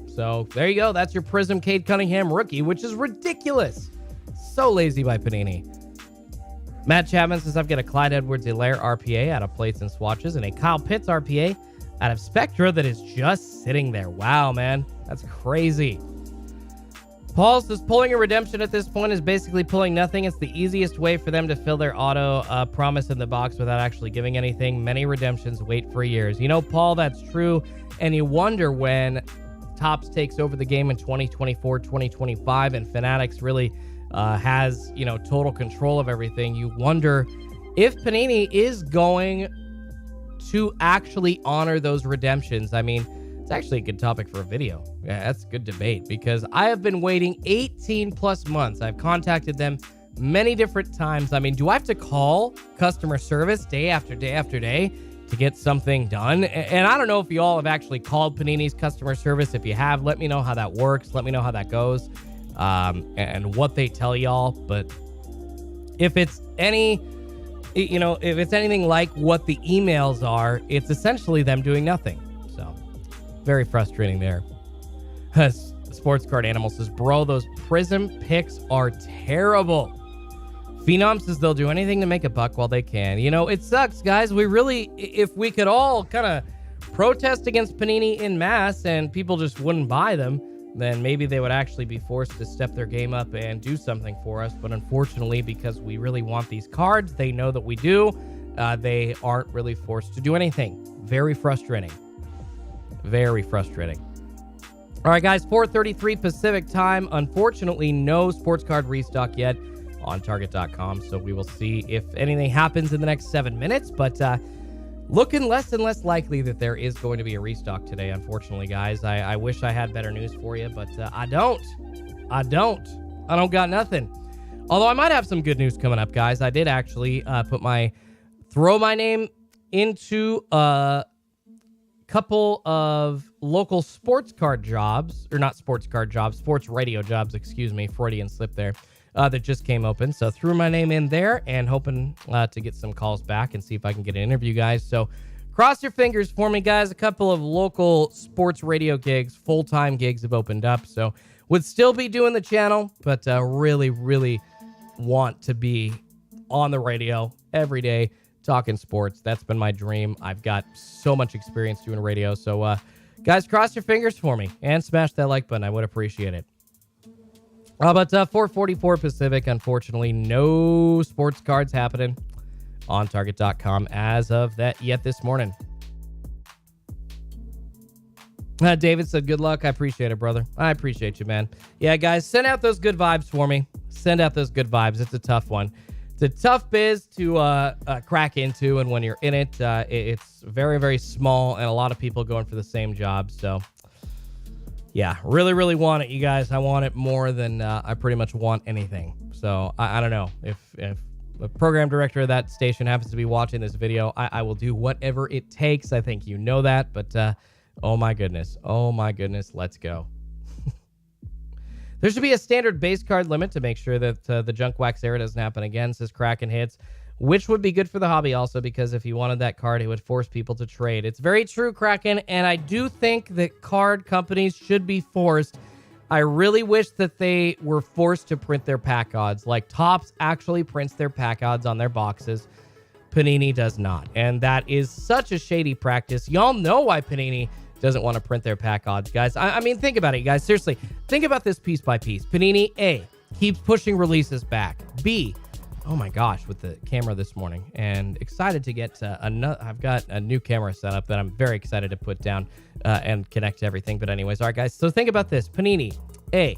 So there you go. That's your Prism Cade Cunningham rookie, which is ridiculous. So lazy by Panini. Matt Chapman says, I've got a Clyde Edwards-Helaire RPA out of Plates and Swatches and a Kyle Pitts RPA out of Spectra that is just sitting there. Wow, man. That's crazy. Paul says, pulling a redemption at this point is basically pulling nothing. It's the easiest way for them to fill their auto promise in the box without actually giving anything. Many redemptions wait for years. You know, Paul, that's true. And you wonder when Topps takes over the game in 2024, 2025, and Fanatics really has, you know, total control of everything. You wonder if Panini is going to actually honor those redemptions. I mean, it's actually a good topic for a video. Yeah, that's a good debate because I have been waiting 18 plus months. I've contacted them many different times. I mean, do I have to call customer service day after day after day to get something done? And I don't know if you all have actually called Panini's customer service. If you have, let me know how that works. Let me know how that goes and what they tell y'all. But if it's any, you know, if it's anything like what the emails are, it's essentially them doing nothing. So very frustrating there. Sports Card Animal says, bro, those Prism picks are terrible. Phenom says they'll do anything to make a buck while they can. You know, it sucks, guys. We really, if we could all kind of protest against Panini in mass and people just wouldn't buy them, then maybe they would actually be forced to step their game up and do something for us. But unfortunately, because we really want these cards, they know that we do. They aren't really forced to do anything. Very frustrating. Very frustrating. All right, guys, 4:33 Pacific time. Unfortunately, no sports card restock yet on Target.com. So we will see if anything happens in the next 7 minutes. But looking less and less likely that there is going to be a restock today, unfortunately, guys. I wish I had better news for you, but I don't. I don't got nothing. Although I might have some good news coming up, guys. I did actually throw my name into couple of local sports card jobs, or not sports card jobs, sports radio jobs, excuse me, Freudian slip there, that just came open. So threw my name in there and hoping to get some calls back and see if I can get an interview, guys. So cross your fingers for me, guys. A couple of local sports radio gigs, full-time gigs have opened up. So would still be doing the channel, but really, really want to be on the radio every day talking sports. That's been my dream. I've got so much experience doing radio. So, guys, cross your fingers for me and smash that like button. I would appreciate it. But 4:44 Pacific, unfortunately, no sports cards happening on Target.com as of that yet this morning. David said, good luck. I appreciate it, brother. I appreciate you, man. Yeah, guys, send out those good vibes for me. Send out those good vibes. It's a tough one. It's a tough biz to crack into, and when you're in it, it's very, very small, and a lot of people going for the same job. So, yeah, really, really want it, you guys. I want it more than I pretty much want anything. So, I don't know. If program director of that station happens to be watching this video, I will do whatever it takes. I think you know that, but oh my goodness, let's go. There should be a standard base card limit to make sure that the junk wax era doesn't happen again, says Kraken Hits, which would be good for the hobby also, because if you wanted that card, it would force people to trade. It's very true, Kraken, and I do think that card companies should be forced. I really wish that they were forced to print their pack odds. Like Topps actually prints their pack odds on their boxes. Panini does not, and that is such a shady practice. Y'all know why Panini doesn't want to print their pack odds, guys. I mean, think about it, guys. Seriously, think about this piece by piece. Panini, A, keeps pushing releases back. B, oh my gosh, with the camera this morning, and excited to get another. I've got a new camera set up that I'm very excited to put down and connect to everything. But anyways, all right, guys. So think about this. Panini, A,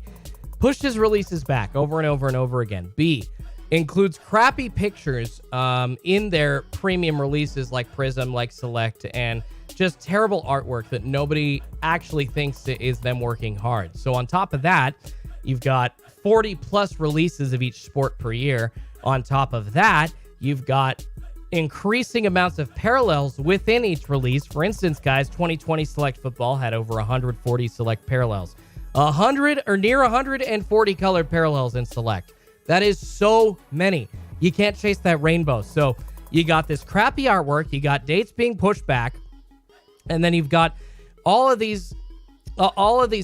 pushes releases back over and over and over again. B, includes crappy pictures in their premium releases like Prism, like Select, and just terrible artwork that nobody actually thinks is them working hard. So on top of that, you've got 40 plus releases of each sport per year. On top of that, you've got increasing amounts of parallels within each release. For instance, guys, 2020 Select Football had over 140 Select parallels. 100 or near 140 colored parallels in Select. That is so many. You can't chase that rainbow. So you got this crappy artwork. You got dates being pushed back. And then you've got all of these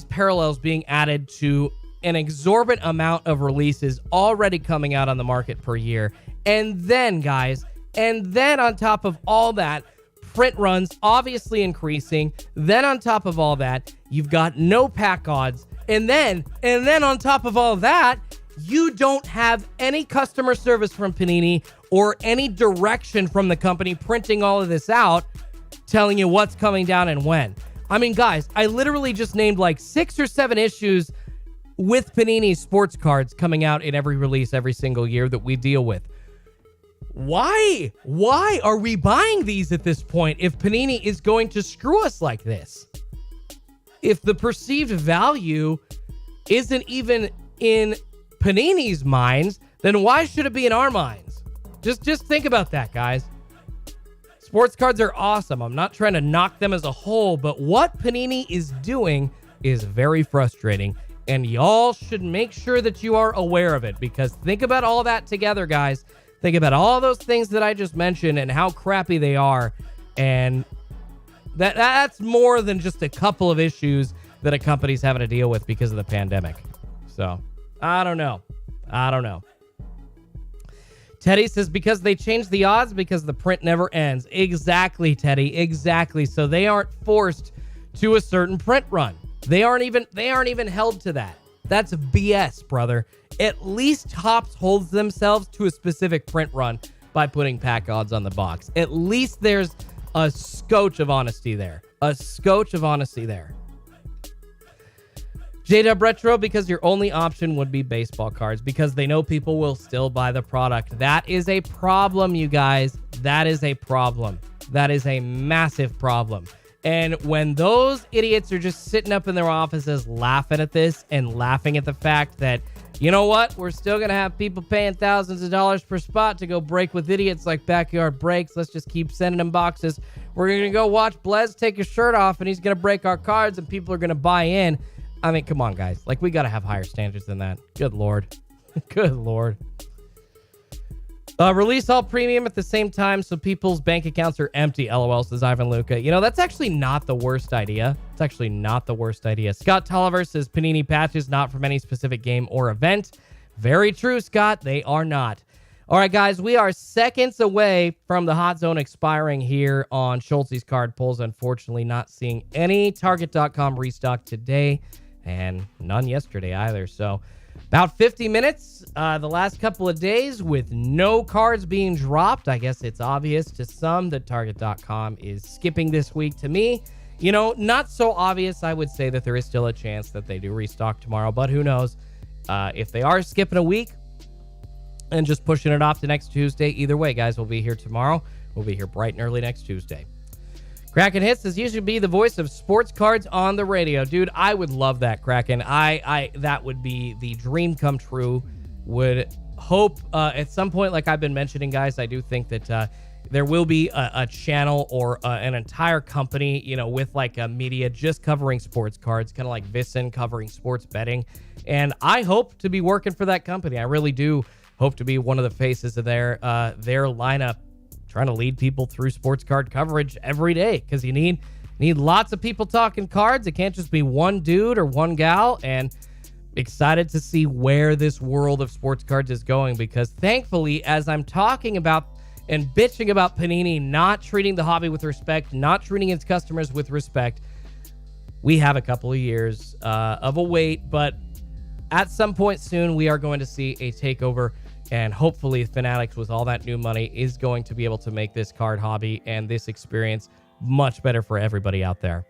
parallels being added to an exorbitant amount of releases already coming out on the market per year. And then, guys, on top of all that, print runs obviously increasing. Then on top of all that, you've got no pack odds. And then on top of all that, you don't have any customer service from Panini or any direction from the company printing all of this out, telling you what's coming down and when. I mean, guys, I literally just named like 6 or 7 issues with Panini sports cards coming out in every release every single year that we deal with. Why are we buying these at this point if Panini is going to screw us like this? If the perceived value isn't even in Panini's minds, then why should it be in our minds? Just think about that, guys. Sports cards are awesome. I'm not trying to knock them as a whole, but what Panini is doing is very frustrating, and y'all should make sure that you are aware of it, because think about all that together, guys. Think about all those things that I just mentioned and how crappy they are, and that's more than just a couple of issues that a company's having to deal with because of the pandemic. So, I don't know. Teddy says, because they changed the odds because the print never ends. Exactly, Teddy. Exactly. So they aren't forced to a certain print run. They aren't even held to that. That's BS, brother. At least Topps holds themselves to a specific print run by putting pack odds on the box. At least there's a scotch of honesty there. J-Dub Retro, because your only option would be baseball cards, because they know people will still buy the product. That is a problem, you guys. That is a problem. That is a massive problem. And when those idiots are just sitting up in their offices laughing at this and laughing at the fact that, you know what, we're still going to have people paying thousands of dollars per spot to go break with idiots like Backyard Breaks. Let's just keep sending them boxes. We're going to go watch Blez take his shirt off and he's going to break our cards and people are going to buy in. I mean, come on, guys. Like, we got to have higher standards than that. Good Lord. Good Lord. Release all premium at the same time so people's bank accounts are empty, LOL, says Ivan Luca. You know, that's actually not the worst idea. Scott Tolliver says Panini patches not from any specific game or event. Very true, Scott. They are not. All right, guys, we are seconds away from the hot zone expiring here on Schultz's card pulls. Unfortunately, not seeing any Target.com restock today and none yesterday either. So about 50 minutes the last couple of days with no cards being dropped. I guess it's obvious to some that Target.com is skipping this week. To me, you know, not so obvious. I would say that there is still a chance that they do restock tomorrow, but who knows? If they are skipping a week and just pushing it off to next Tuesday, either way, guys, we'll be here tomorrow. We'll be here bright and early next Tuesday. Kraken Hits says, you should be the voice of sports cards on the radio. Dude, I would love that, Kraken. That would be the dream come true. hope at some point, like I've been mentioning, guys, I do think that there will be a channel or an entire company, you know, with like a media just covering sports cards, kind of like VSiN covering sports betting. And I hope to be working for that company. I really do hope to be one of the faces of their lineup, trying to lead people through sports card coverage every day, because you need lots of people talking cards. It can't just be one dude or one gal. And excited to see where this world of sports cards is going, because thankfully, as I'm talking about and bitching about Panini not treating the hobby with respect, not treating its customers with respect, we have a couple of years of a wait, but at some point soon, we are going to see a takeover, and hopefully Fanatics, with all that new money, is going to be able to make this card hobby and this experience much better for everybody out there.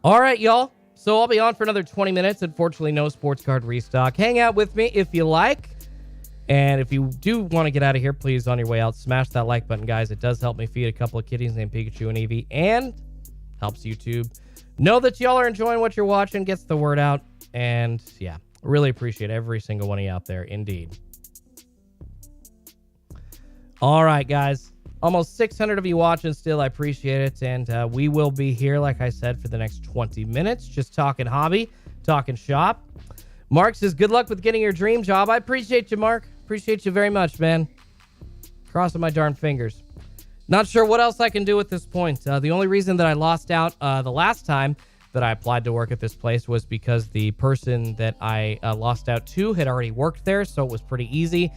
All right, y'all. So I'll be on for another 20 minutes. Unfortunately, no sports card restock. Hang out with me if you like. And if you do want to get out of here, please, on your way out, smash that like button, guys. It does help me feed a couple of kitties named Pikachu and Eevee, and helps YouTube know that y'all are enjoying what you're watching, gets the word out. And yeah, really appreciate every single one of you out there, indeed. All right, guys. Almost 600 of you watching still. I appreciate it. And we will be here, like I said, for the next 20 minutes, just talking hobby, talking shop. Mark says, good luck with getting your dream job. I appreciate you, Mark. Appreciate you very much, man. Crossing my darn fingers. Not sure what else I can do at this point. The only reason that I lost out the last time that I applied to work at this place was because the person that I lost out to had already worked there, so it was pretty easy.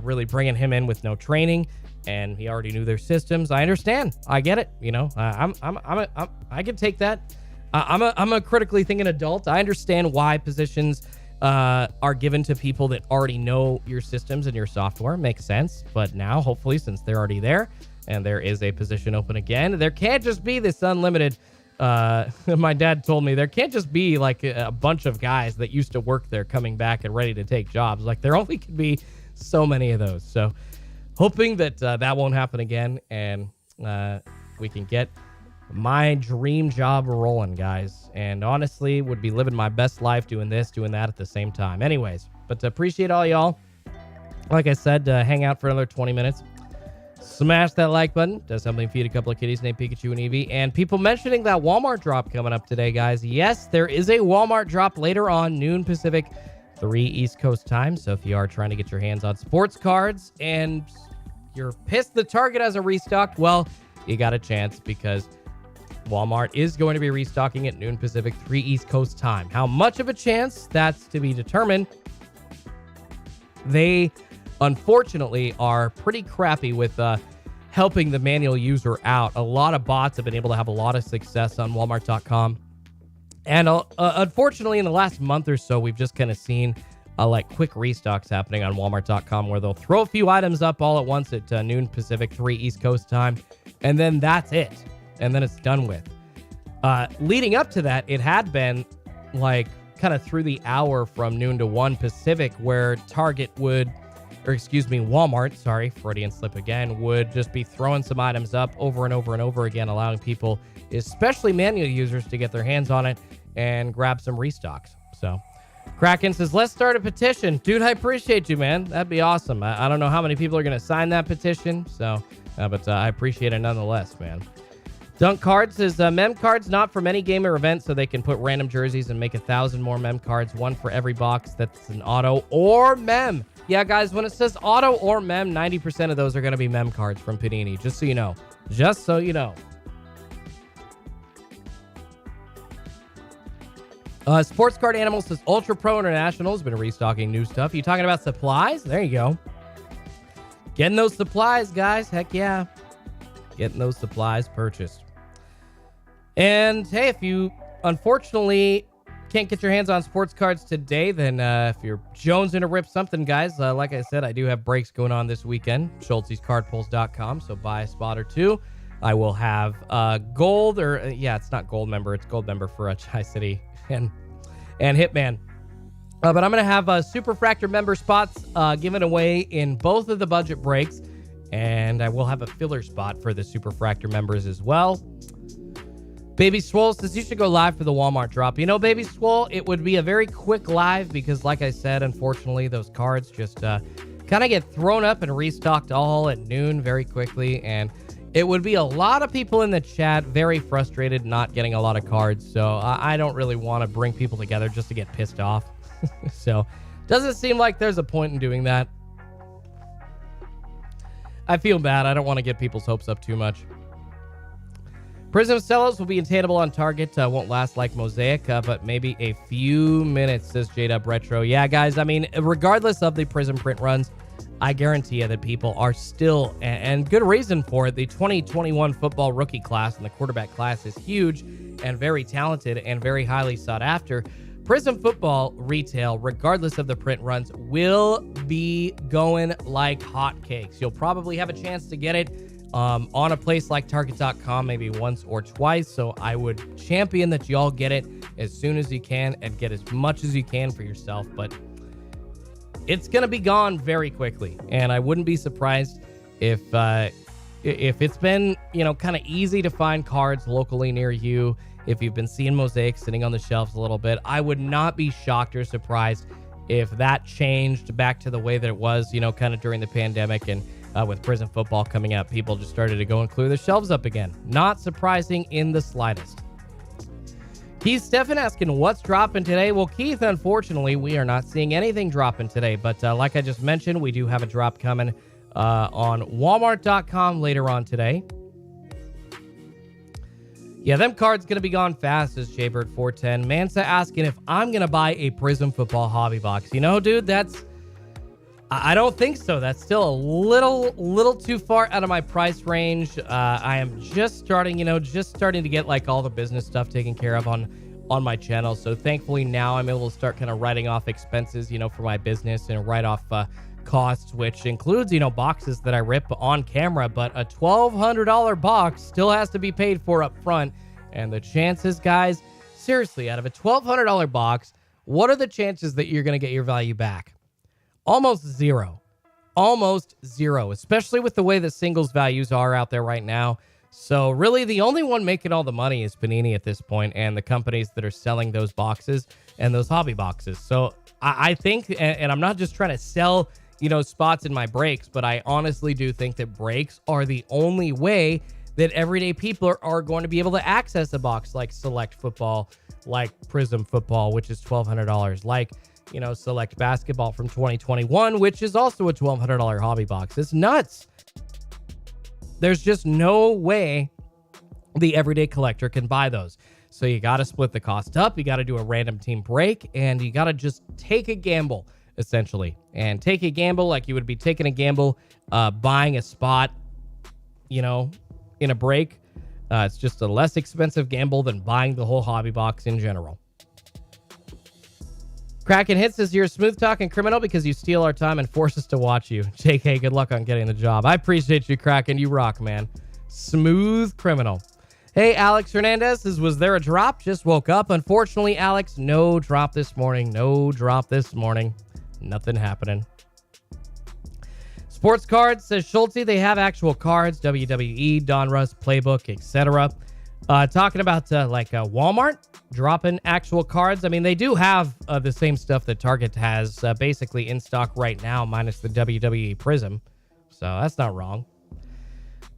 Really bringing him in with no training, and he already knew their systems. I understand. I get it. You know, I can take that. I'm a critically thinking adult. I understand why positions are given to people that already know your systems and your software. Makes sense. But now, hopefully, since they're already there and there is a position open again, there can't just be this unlimited. My dad told me there can't just be like a bunch of guys that used to work there coming back and ready to take jobs. Like, there only can be so many of those. So hoping that that won't happen again, and we can get my dream job rolling, guys. And honestly, would be living my best life doing this, doing that at the same time. Anyways, but appreciate all y'all. Like I said, hang out for another 20 minutes. Smash that like button. Does something feed a couple of kitties named Pikachu and Eevee. And people mentioning that Walmart drop coming up today, guys. Yes, there is a Walmart drop later on, noon Pacific, 3 East Coast time. So if you are trying to get your hands on sports cards and you're pissed the Target has a restock, well, you got a chance, because Walmart is going to be restocking at noon Pacific, 3 East Coast time. How much of a chance? That's to be determined. They, unfortunately, are pretty crappy with helping the manual user out. A lot of bots have been able to have a lot of success on Walmart.com. And unfortunately, in the last month or so, we've just kind of seen like quick restocks happening on Walmart.com, where they'll throw a few items up all at once at noon Pacific, 3 East Coast time, and then that's it. And then it's done with. Leading up to that, it had been like kind of through the hour from noon to 1 Pacific, where Walmart, sorry, Freudian slip again, would just be throwing some items up over and over and over again, allowing people, especially manual users, to get their hands on it and grab some restocks. So Kraken says, let's start a petition. Dude, I appreciate you, man. That'd be awesome. I don't know how many people are going to sign that petition, so but I appreciate it nonetheless, man. Dunk Cards says, mem cards not from any game or event, so they can put random jerseys and make 1,000 more mem cards, one for every box that's an auto or mem. Yeah, guys, when it says auto or mem, 90% of those are going to be mem cards from Panini, just so you know. Just so you know. Sports Card Animal says, Ultra Pro International has been restocking new stuff. You talking about supplies? There you go. Getting those supplies, guys. Heck yeah. Getting those supplies purchased. And hey, if you unfortunately can't get your hands on sports cards today, then if you're jonesing to rip something, guys, like I said, I do have breaks going on this weekend. Schultz'sCardPulls.com, so buy a spot or two. I will have gold, or it's not gold member, it's gold member for Tri-City and Hitman. But I'm going to have Super Fractor member spots given away in both of the budget breaks. And I will have a filler spot for the Super Fractor members as well. Baby Swole says you should go live for the Walmart drop. You know, Baby Swole, it would be a very quick live because, like I said, unfortunately, those cards just kind of get thrown up and restocked all at noon very quickly. And it would be a lot of people in the chat very frustrated not getting a lot of cards. So I don't really want to bring people together just to get pissed off. So doesn't seem like there's a point in doing that. I feel bad. I don't want to get people's hopes up too much. Prism Cellos will be attainable on Target. Won't last like Mosaic, but maybe a few minutes, says J-Dub Retro. Yeah, guys, I mean, regardless of the Prism print runs, I guarantee you that people are still, and good reason for it, the 2021 football rookie class and the quarterback class is huge and very talented and very highly sought after. Prism football retail, regardless of the print runs, will be going like hotcakes. You'll probably have a chance to get it on a place like Target.com maybe once or twice. So I would champion that y'all get it as soon as you can and get as much as you can for yourself. But it's going to be gone very quickly. And I wouldn't be surprised if it's been, you know, kind of easy to find cards locally near you. If you've been seeing Mosaic sitting on the shelves a little bit, I would not be shocked or surprised if that changed back to the way that it was, you know, kind of during the pandemic. And with Prism football coming out, people just started to go and clear the shelves up again. Not surprising in the slightest. Keith Stephan asking what's dropping today. Well, Keith, unfortunately, we are not seeing anything dropping today. But like I just mentioned, we do have a drop coming on Walmart.com later on today. Yeah, them cards going to be gone fast, says Jaybird410. Mansa asking if I'm going to buy a Prism football hobby box. You know, dude, I don't think so. That's still a little too far out of my price range. I am just starting to get like all the business stuff taken care of on my channel. So thankfully now I'm able to start kind of writing off expenses, you know, for my business and write off costs, which includes, you know, boxes that I rip on camera. But a $1,200 box still has to be paid for up front. And the chances, guys, seriously, out of a $1,200 box, what are the chances that you're going to get your value back? Almost zero, especially with the way that singles values are out there right now. So really the only one making all the money is Panini at this point and the companies that are selling those boxes and those hobby boxes. So I think, and I'm not just trying to sell, you know, spots in my breaks, but I honestly do think that breaks are the only way that everyday people are going to be able to access a box like Select Football, like Prism Football, which is $1,200, like, you know, Select Basketball from 2021, which is also a $1,200 hobby box. It's nuts. There's just no way the everyday collector can buy those. So you got to split the cost up. You got to do a random team break, and you got to just take a gamble, essentially. And take a gamble like you would be taking a gamble buying a spot, you know, in a break. It's just a less expensive gamble than buying the whole hobby box in general. Kraken Hits says you're a smooth talking criminal because you steal our time and force us to watch you. JK, good luck on getting the job. I appreciate you, Kraken. You rock, man. Smooth criminal. Hey, Alex Hernandez says, was there a drop? Just woke up. Unfortunately, Alex, no drop this morning. Nothing happening. Sports Cards says Schulte, they have actual cards, WWE, Donruss, Playbook, etc. Talking about Walmart dropping actual cards. I mean, they do have the same stuff that Target has basically in stock right now, minus the WWE Prism. So that's not wrong.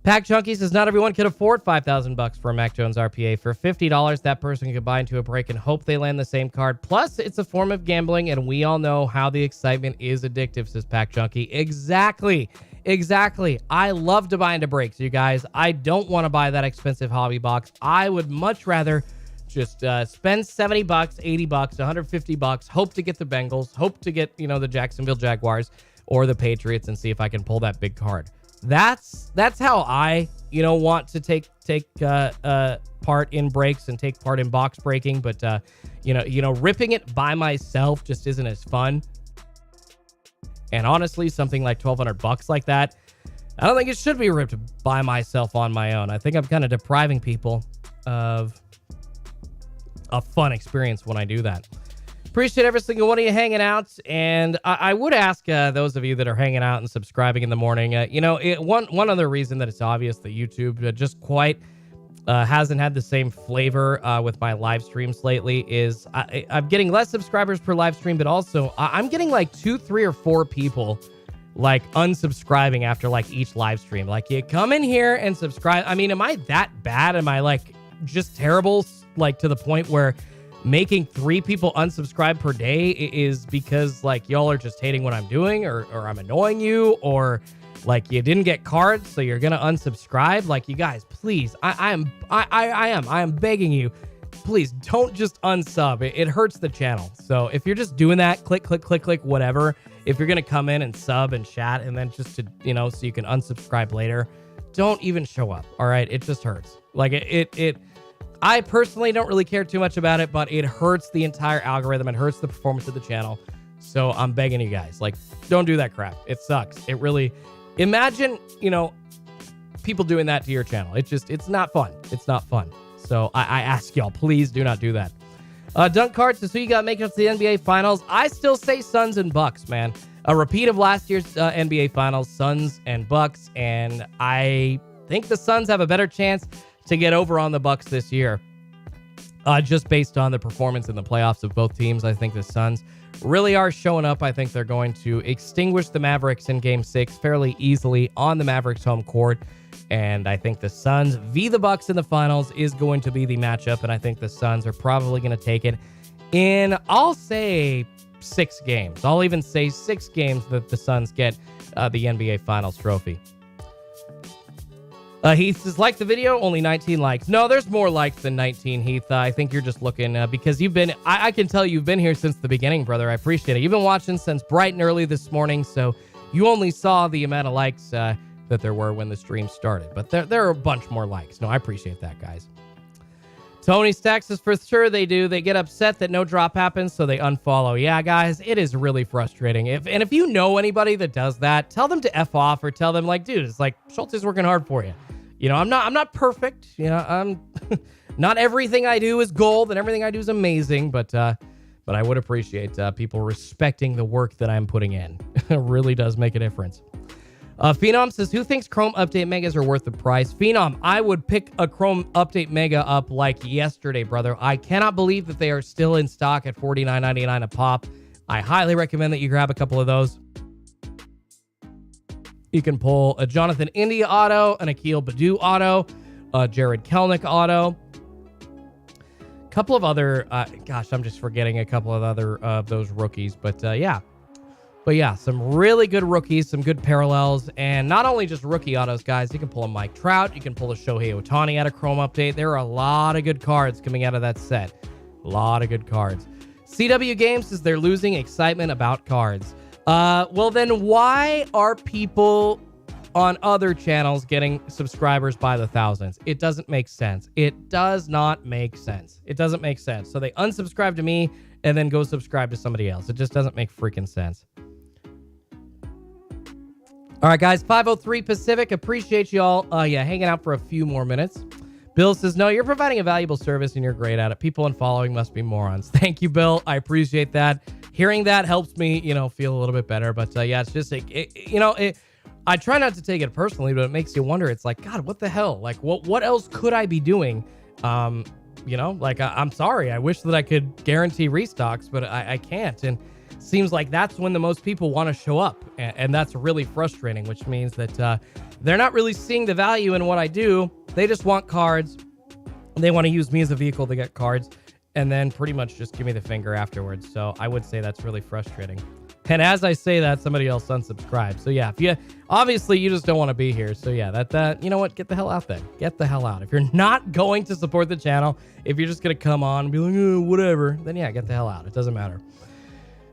Pack Chunky says not everyone can afford $5,000 for a Mac Jones RPA. For $50, that person can buy into a break and hope they land the same card. Plus, it's a form of gambling, and we all know how the excitement is addictive, says Pack Chunky. Exactly. I love to buy into breaks, you guys. I don't want to buy that expensive hobby box. I would much rather just spend $70, $80, $150, hope to get the Bengals, hope to get, you know, the Jacksonville Jaguars or the Patriots and see if I can pull that big card. That's how I, you know, want to take part in breaks and take part in box breaking. But, you know, ripping it by myself just isn't as fun. And honestly, something like $1,200 like that, I don't think it should be ripped by myself on my own. I think I'm kind of depriving people of a fun experience when I do that. Appreciate every single one of you hanging out. And I would ask those of you that are hanging out and subscribing in the morning, one other reason that it's obvious that YouTube just quite hasn't had the same flavor with my live streams lately is I'm getting less subscribers per live stream, but also I'm getting like 2, 3, or 4 people like unsubscribing after like each live stream. Like, you come in here and subscribe. I mean, am I that bad? Am I like just terrible? Like, to the point where making 3 people unsubscribe per day is because like y'all are just hating what I'm doing, or I'm annoying you, or like you didn't get cards, so you're gonna unsubscribe. Like, you guys, please, I am begging you, please don't just unsub. It hurts the channel. So if you're just doing that, click, whatever. If you're gonna come in and sub and chat and then just to, you know, so you can unsubscribe later, don't even show up. All right, it just hurts. Like I personally don't really care too much about it, but it hurts the entire algorithm. It hurts the performance of the channel. So I'm begging you guys, like, don't do that crap. It sucks. It really. Imagine, you know, people doing that to your channel. It's not fun. It's not fun. So I ask y'all, please do not do that. Dunk Cards says, who you got making it to the NBA Finals? I still say Suns and Bucks, man. A repeat of last year's NBA Finals, Suns and Bucks, and I think the Suns have a better chance to get over on the Bucks this year. Just based on the performance in the playoffs of both teams, I think the Suns really are showing up. I think they're going to extinguish the Mavericks in Game 6 fairly easily on the Mavericks home court. And I think the Suns v. the Bucks in the finals is going to be the matchup. And I think the Suns are probably going to take it in, I'll say, 6 games. I'll even say 6 games that the Suns get the NBA Finals trophy. Heath says, like the video, only 19 likes. No, there's more likes than 19, Heath. I think you're just looking because you've been, I can tell you've been here since the beginning, brother. I appreciate it. You've been watching since bright and early this morning, so you only saw the amount of likes that there were when the stream started. But there are a bunch more likes. No, I appreciate that, guys. Tony Stacks says, for sure they do. They get upset that no drop happens, so they unfollow. Yeah, guys, it is really frustrating. If you know anybody that does that, tell them to F off, or tell them, like, dude, it's like, Schultz is working hard for you. You know, I'm not perfect. You know, I'm not everything I do is gold and everything I do is amazing, but I would appreciate people respecting the work that I'm putting in. It really does make a difference. Phenom says, who thinks Chrome Update Megas are worth the price? Phenom, I would pick a Chrome Update Mega up like yesterday, brother. I cannot believe that they are still in stock at $49.99 a pop. I highly recommend that you grab a couple of those. You can pull a Jonathan India auto, an Akil Baddoo auto, a Jared Kelnick auto. A couple of other, gosh, I'm just forgetting a couple of other of those rookies. But yeah. But yeah, some really good rookies, some good parallels. And not only just rookie autos, guys. You can pull a Mike Trout. You can pull a Shohei Ohtani out of Chrome Update. There are a lot of good cards coming out of that set. A lot of good cards. CW Games says they're losing excitement about cards. Well, then why are people on other channels getting subscribers by the thousands? It doesn't make sense. It does not make sense. It doesn't make sense. So they unsubscribe to me and then go subscribe to somebody else. It just doesn't make freaking sense. All right, guys, 5:03 Pacific. Appreciate y'all hanging out for a few more minutes. Bill says, no, you're providing a valuable service and you're great at it. People unfollowing must be morons. Thank you, Bill. I appreciate that. Hearing that helps me, feel a little bit better. But yeah, it's just, I try not to take it personally, but it makes you wonder. It's like, God, what the hell? Like, what else could I be doing? I'm sorry. I wish that I could guarantee restocks, but I can't. And it seems like that's when the most people want to show up. And that's really frustrating, which means that they're not really seeing the value in what I do. They just want cards. They want to use me as a vehicle to get cards and then pretty much just give me the finger afterwards. So I would say that's really frustrating. And as I say that, somebody else unsubscribed. So yeah, obviously you just don't want to be here. So yeah, that you know what? Get the hell out then. Get the hell out. If you're not going to support the channel, if you're just going to come on and be like, whatever, then yeah, get the hell out. It doesn't matter.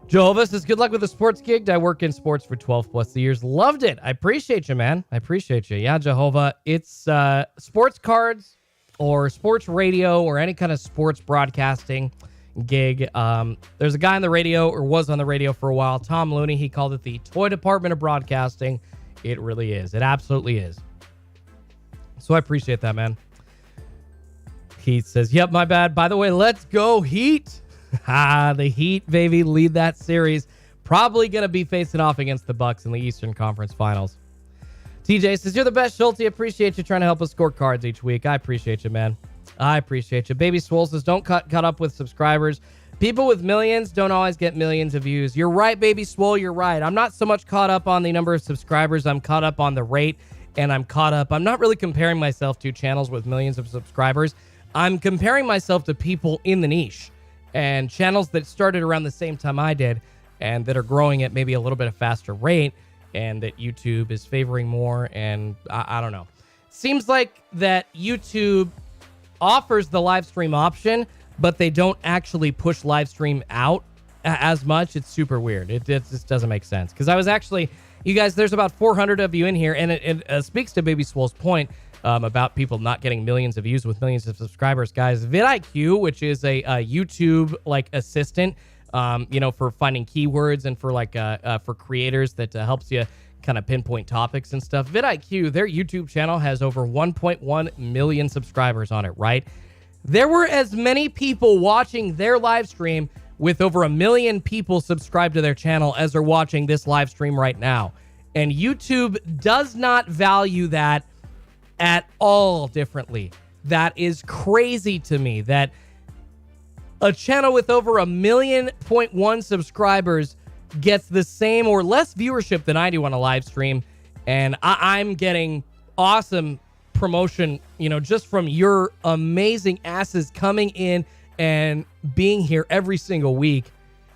Jehovah says, good luck with the sports gig. I work in sports for 12 plus years. Loved it. I appreciate you, man. I appreciate you. Yeah, Jehovah. It's sports cards or sports radio or any kind of sports broadcasting gig. There's a guy on the radio, or was on the radio for a while, Tom Looney. He called it the toy department of broadcasting. It really is. It absolutely is. So I appreciate that, man. Heath says, yep, my bad. By the way, let's go Heat. The Heat, baby, lead that series. Probably going to be facing off against the Bucks in the Eastern Conference Finals. TJ says, you're the best, Schulte. Appreciate you trying to help us score cards each week. I appreciate you, man. I appreciate you. Baby Swole says, don't cut up with subscribers. People with millions don't always get millions of views. You're right, Baby Swole. You're right. I'm not so much caught up on the number of subscribers. I'm caught up on the rate, and I'm not really comparing myself to channels with millions of subscribers. I'm comparing myself to people in the niche and channels that started around the same time I did and that are growing at maybe a little bit of faster rate and that YouTube is favoring more. And I don't know. Seems like that YouTube offers the live stream option, but they don't actually push live stream out as much. It's super weird. It just doesn't make sense. Because I was actually, you guys, there's about 400 of you in here, and it speaks to Baby Swole's point about people not getting millions of views with millions of subscribers. Guys, vidIQ, which is a YouTube like assistant, for finding keywords and for for creators that helps you kind of pinpoint topics and stuff. vidIQ, their YouTube channel has over 1.1 million subscribers on it, right? There were as many people watching their live stream with over 1 million people subscribed to their channel as are watching this live stream right now. And YouTube does not value that at all differently. That is crazy to me that a channel with over 1.1 million subscribers gets the same or less viewership than I do on a live stream. And I'm getting awesome promotion, just from your amazing asses coming in and being here every single week,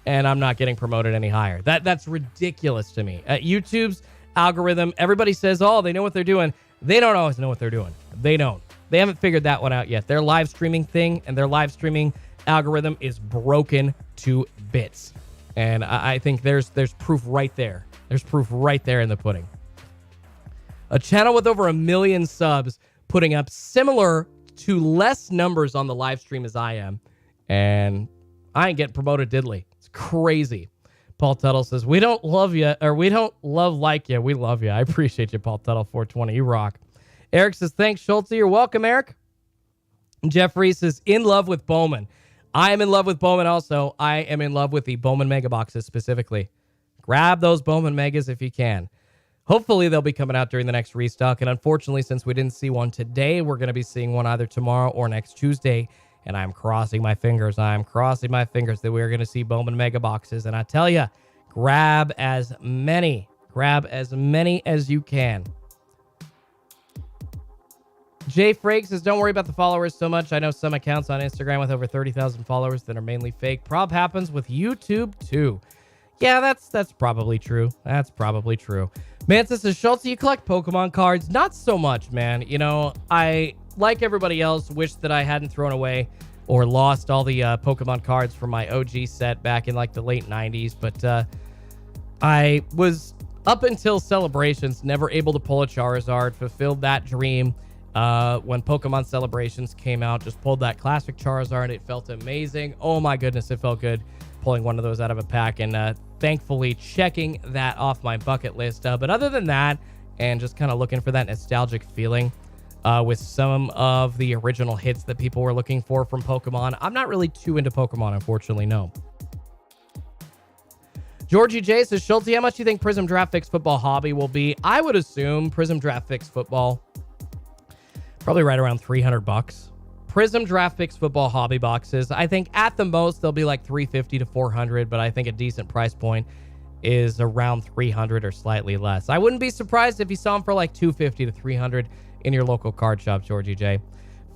and I'm not getting promoted any higher. That's ridiculous to me. YouTube's algorithm, everybody says, oh, they know what they're doing. They don't always know what they're doing. They don't. They haven't figured that one out yet. Their live streaming thing and their live streaming algorithm is broken to bits. And I think there's proof right there. There's proof right there in the pudding. A channel with over 1 million subs putting up similar to less numbers on the live stream as I am. And I ain't getting promoted diddly. It's crazy. Paul Tuttle says, we don't love you, or we don't like you. We love you. I appreciate you, Paul Tuttle, 420. You rock. Eric says, thanks, Schulte. You're welcome, Eric. Jeffrey says, in love with Bowman. I am in love with Bowman also. I am in love with the Bowman Mega Boxes specifically. Grab those Bowman Megas if you can. Hopefully, they'll be coming out during the next restock. And unfortunately, since we didn't see one today, we're going to be seeing one either tomorrow or next Tuesday. And I'm crossing my fingers. I'm crossing my fingers that we're going to see Bowman Mega Boxes. And I tell you, grab as many as you can. Jay Frakes says, don't worry about the followers so much. I know some accounts on Instagram with over 30,000 followers that are mainly fake. Prob happens with YouTube too. Yeah, that's probably true. That's probably true. Mansa says, Schulte, you collect Pokemon cards? Not so much, man. I, like everybody else, wish that I hadn't thrown away or lost all the Pokemon cards from my OG set back in the late 90s. But I was, up until Celebrations, never able to pull a Charizard, fulfilled that dream. When Pokemon Celebrations came out, just pulled that classic Charizard. It felt amazing. Oh my goodness, it felt good pulling one of those out of a pack, and thankfully checking that off my bucket list. But other than that, and just kind of looking for that nostalgic feeling with some of the original hits that people were looking for from Pokemon, I'm not really too into Pokemon, unfortunately, no. Georgie J says, Schulte, how much do you think Prism Draft Fix Football Hobby will be? I would assume Prism Draft Fix Football, probably right around $300. Prism Draft Fix Football Hobby Boxes, I think at the most they'll be like $350 to $400, but I think a decent price point is around $300 or slightly less. I wouldn't be surprised if you saw them for like $250 to $300 in your local card shop, Georgie J.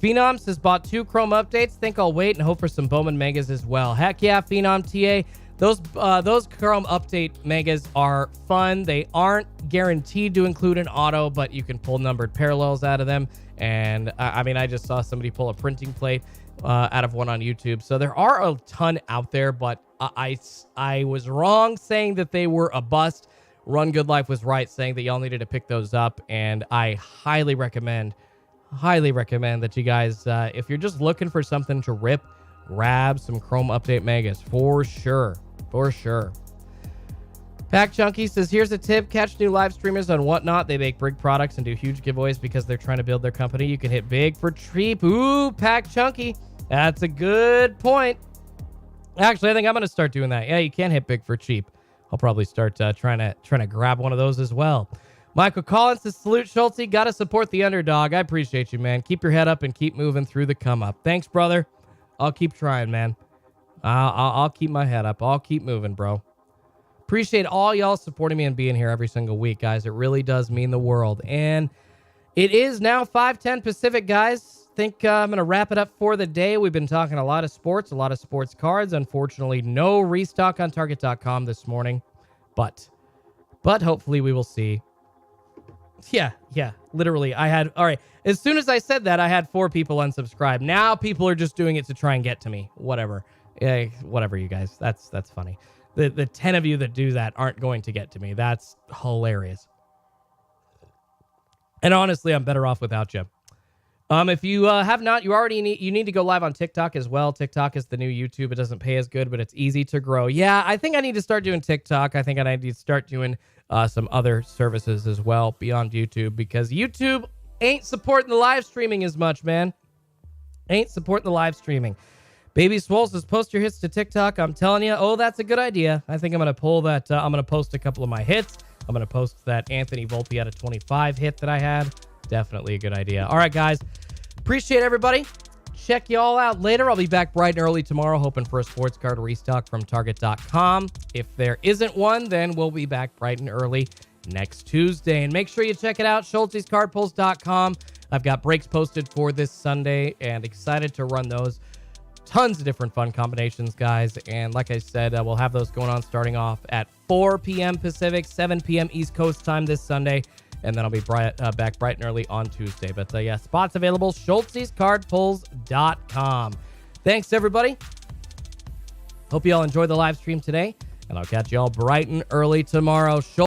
Phenom says, bought 2 Chrome updates. Think I'll wait and hope for some Bowman Megas as well. Heck yeah, Phenom TA. Those Chrome update Megas are fun. They aren't guaranteed to include an auto, but you can pull numbered parallels out of them. And I just saw somebody pull a printing plate out of one on YouTube. So there are a ton out there, but I was wrong saying that they were a bust. Run Good Life was right saying that y'all needed to pick those up. And I highly recommend that you guys, if you're just looking for something to rip, grab some Chrome Update Megas for sure. For sure. Pack Chunky says, here's a tip. Catch new live streamers on Whatnot. They make big products and do huge giveaways because they're trying to build their company. You can hit big for cheap. Ooh, Pack Chunky. That's a good point. Actually, I think I'm going to start doing that. Yeah, you can hit big for cheap. I'll probably start trying to grab one of those as well. Michael Collins says, salute Schulte. Got to support the underdog. I appreciate you, man. Keep your head up and keep moving through the come up. Thanks, brother. I'll keep trying, man. I'll keep my head up. I'll keep moving, bro. Appreciate all y'all supporting me and being here every single week, guys. It really does mean the world. And it is now 5:10 Pacific, guys. Think I'm going to wrap it up for the day. We've been talking a lot of sports cards. Unfortunately, no restock on Target.com this morning. But hopefully we will see. Yeah. Literally, all right. As soon as I said that, I had 4 people unsubscribe. Now people are just doing it to try and get to me. Whatever. Whatever, you guys. That's funny. The 10 of you that do that aren't going to get to me. That's hilarious. And honestly, I'm better off without you. If you have not, you need to go live on TikTok as well. TikTok is the new YouTube. It doesn't pay as good, but it's easy to grow. Yeah, I think I need to start doing TikTok. I think I need to start doing some other services as well beyond YouTube, because YouTube ain't supporting the live streaming as much, man. Ain't supporting the live streaming. Baby Swole says, post your hits to TikTok. I'm telling you, that's a good idea. I think I'm going to pull that. I'm going to post a couple of my hits. I'm going to post that Anthony Volpe out of 25 hit that I had. Definitely a good idea. All right, guys. Appreciate everybody. Check y'all out later. I'll be back bright and early tomorrow, hoping for a sports card restock from Target.com. If there isn't one, then we'll be back bright and early next Tuesday. And make sure you check it out, Schulte'sCardPulls.com. I've got breaks posted for this Sunday and excited to run those. Tons of different fun combinations, guys. And like I said, we'll have those going on starting off at 4 p.m. Pacific, 7 p.m. East Coast time this Sunday. And then I'll be back bright and early on Tuesday. But yeah, spots available, Schulte'sCardPulls.com. Thanks, everybody. Hope you all enjoyed the live stream today. And I'll catch you all bright and early tomorrow.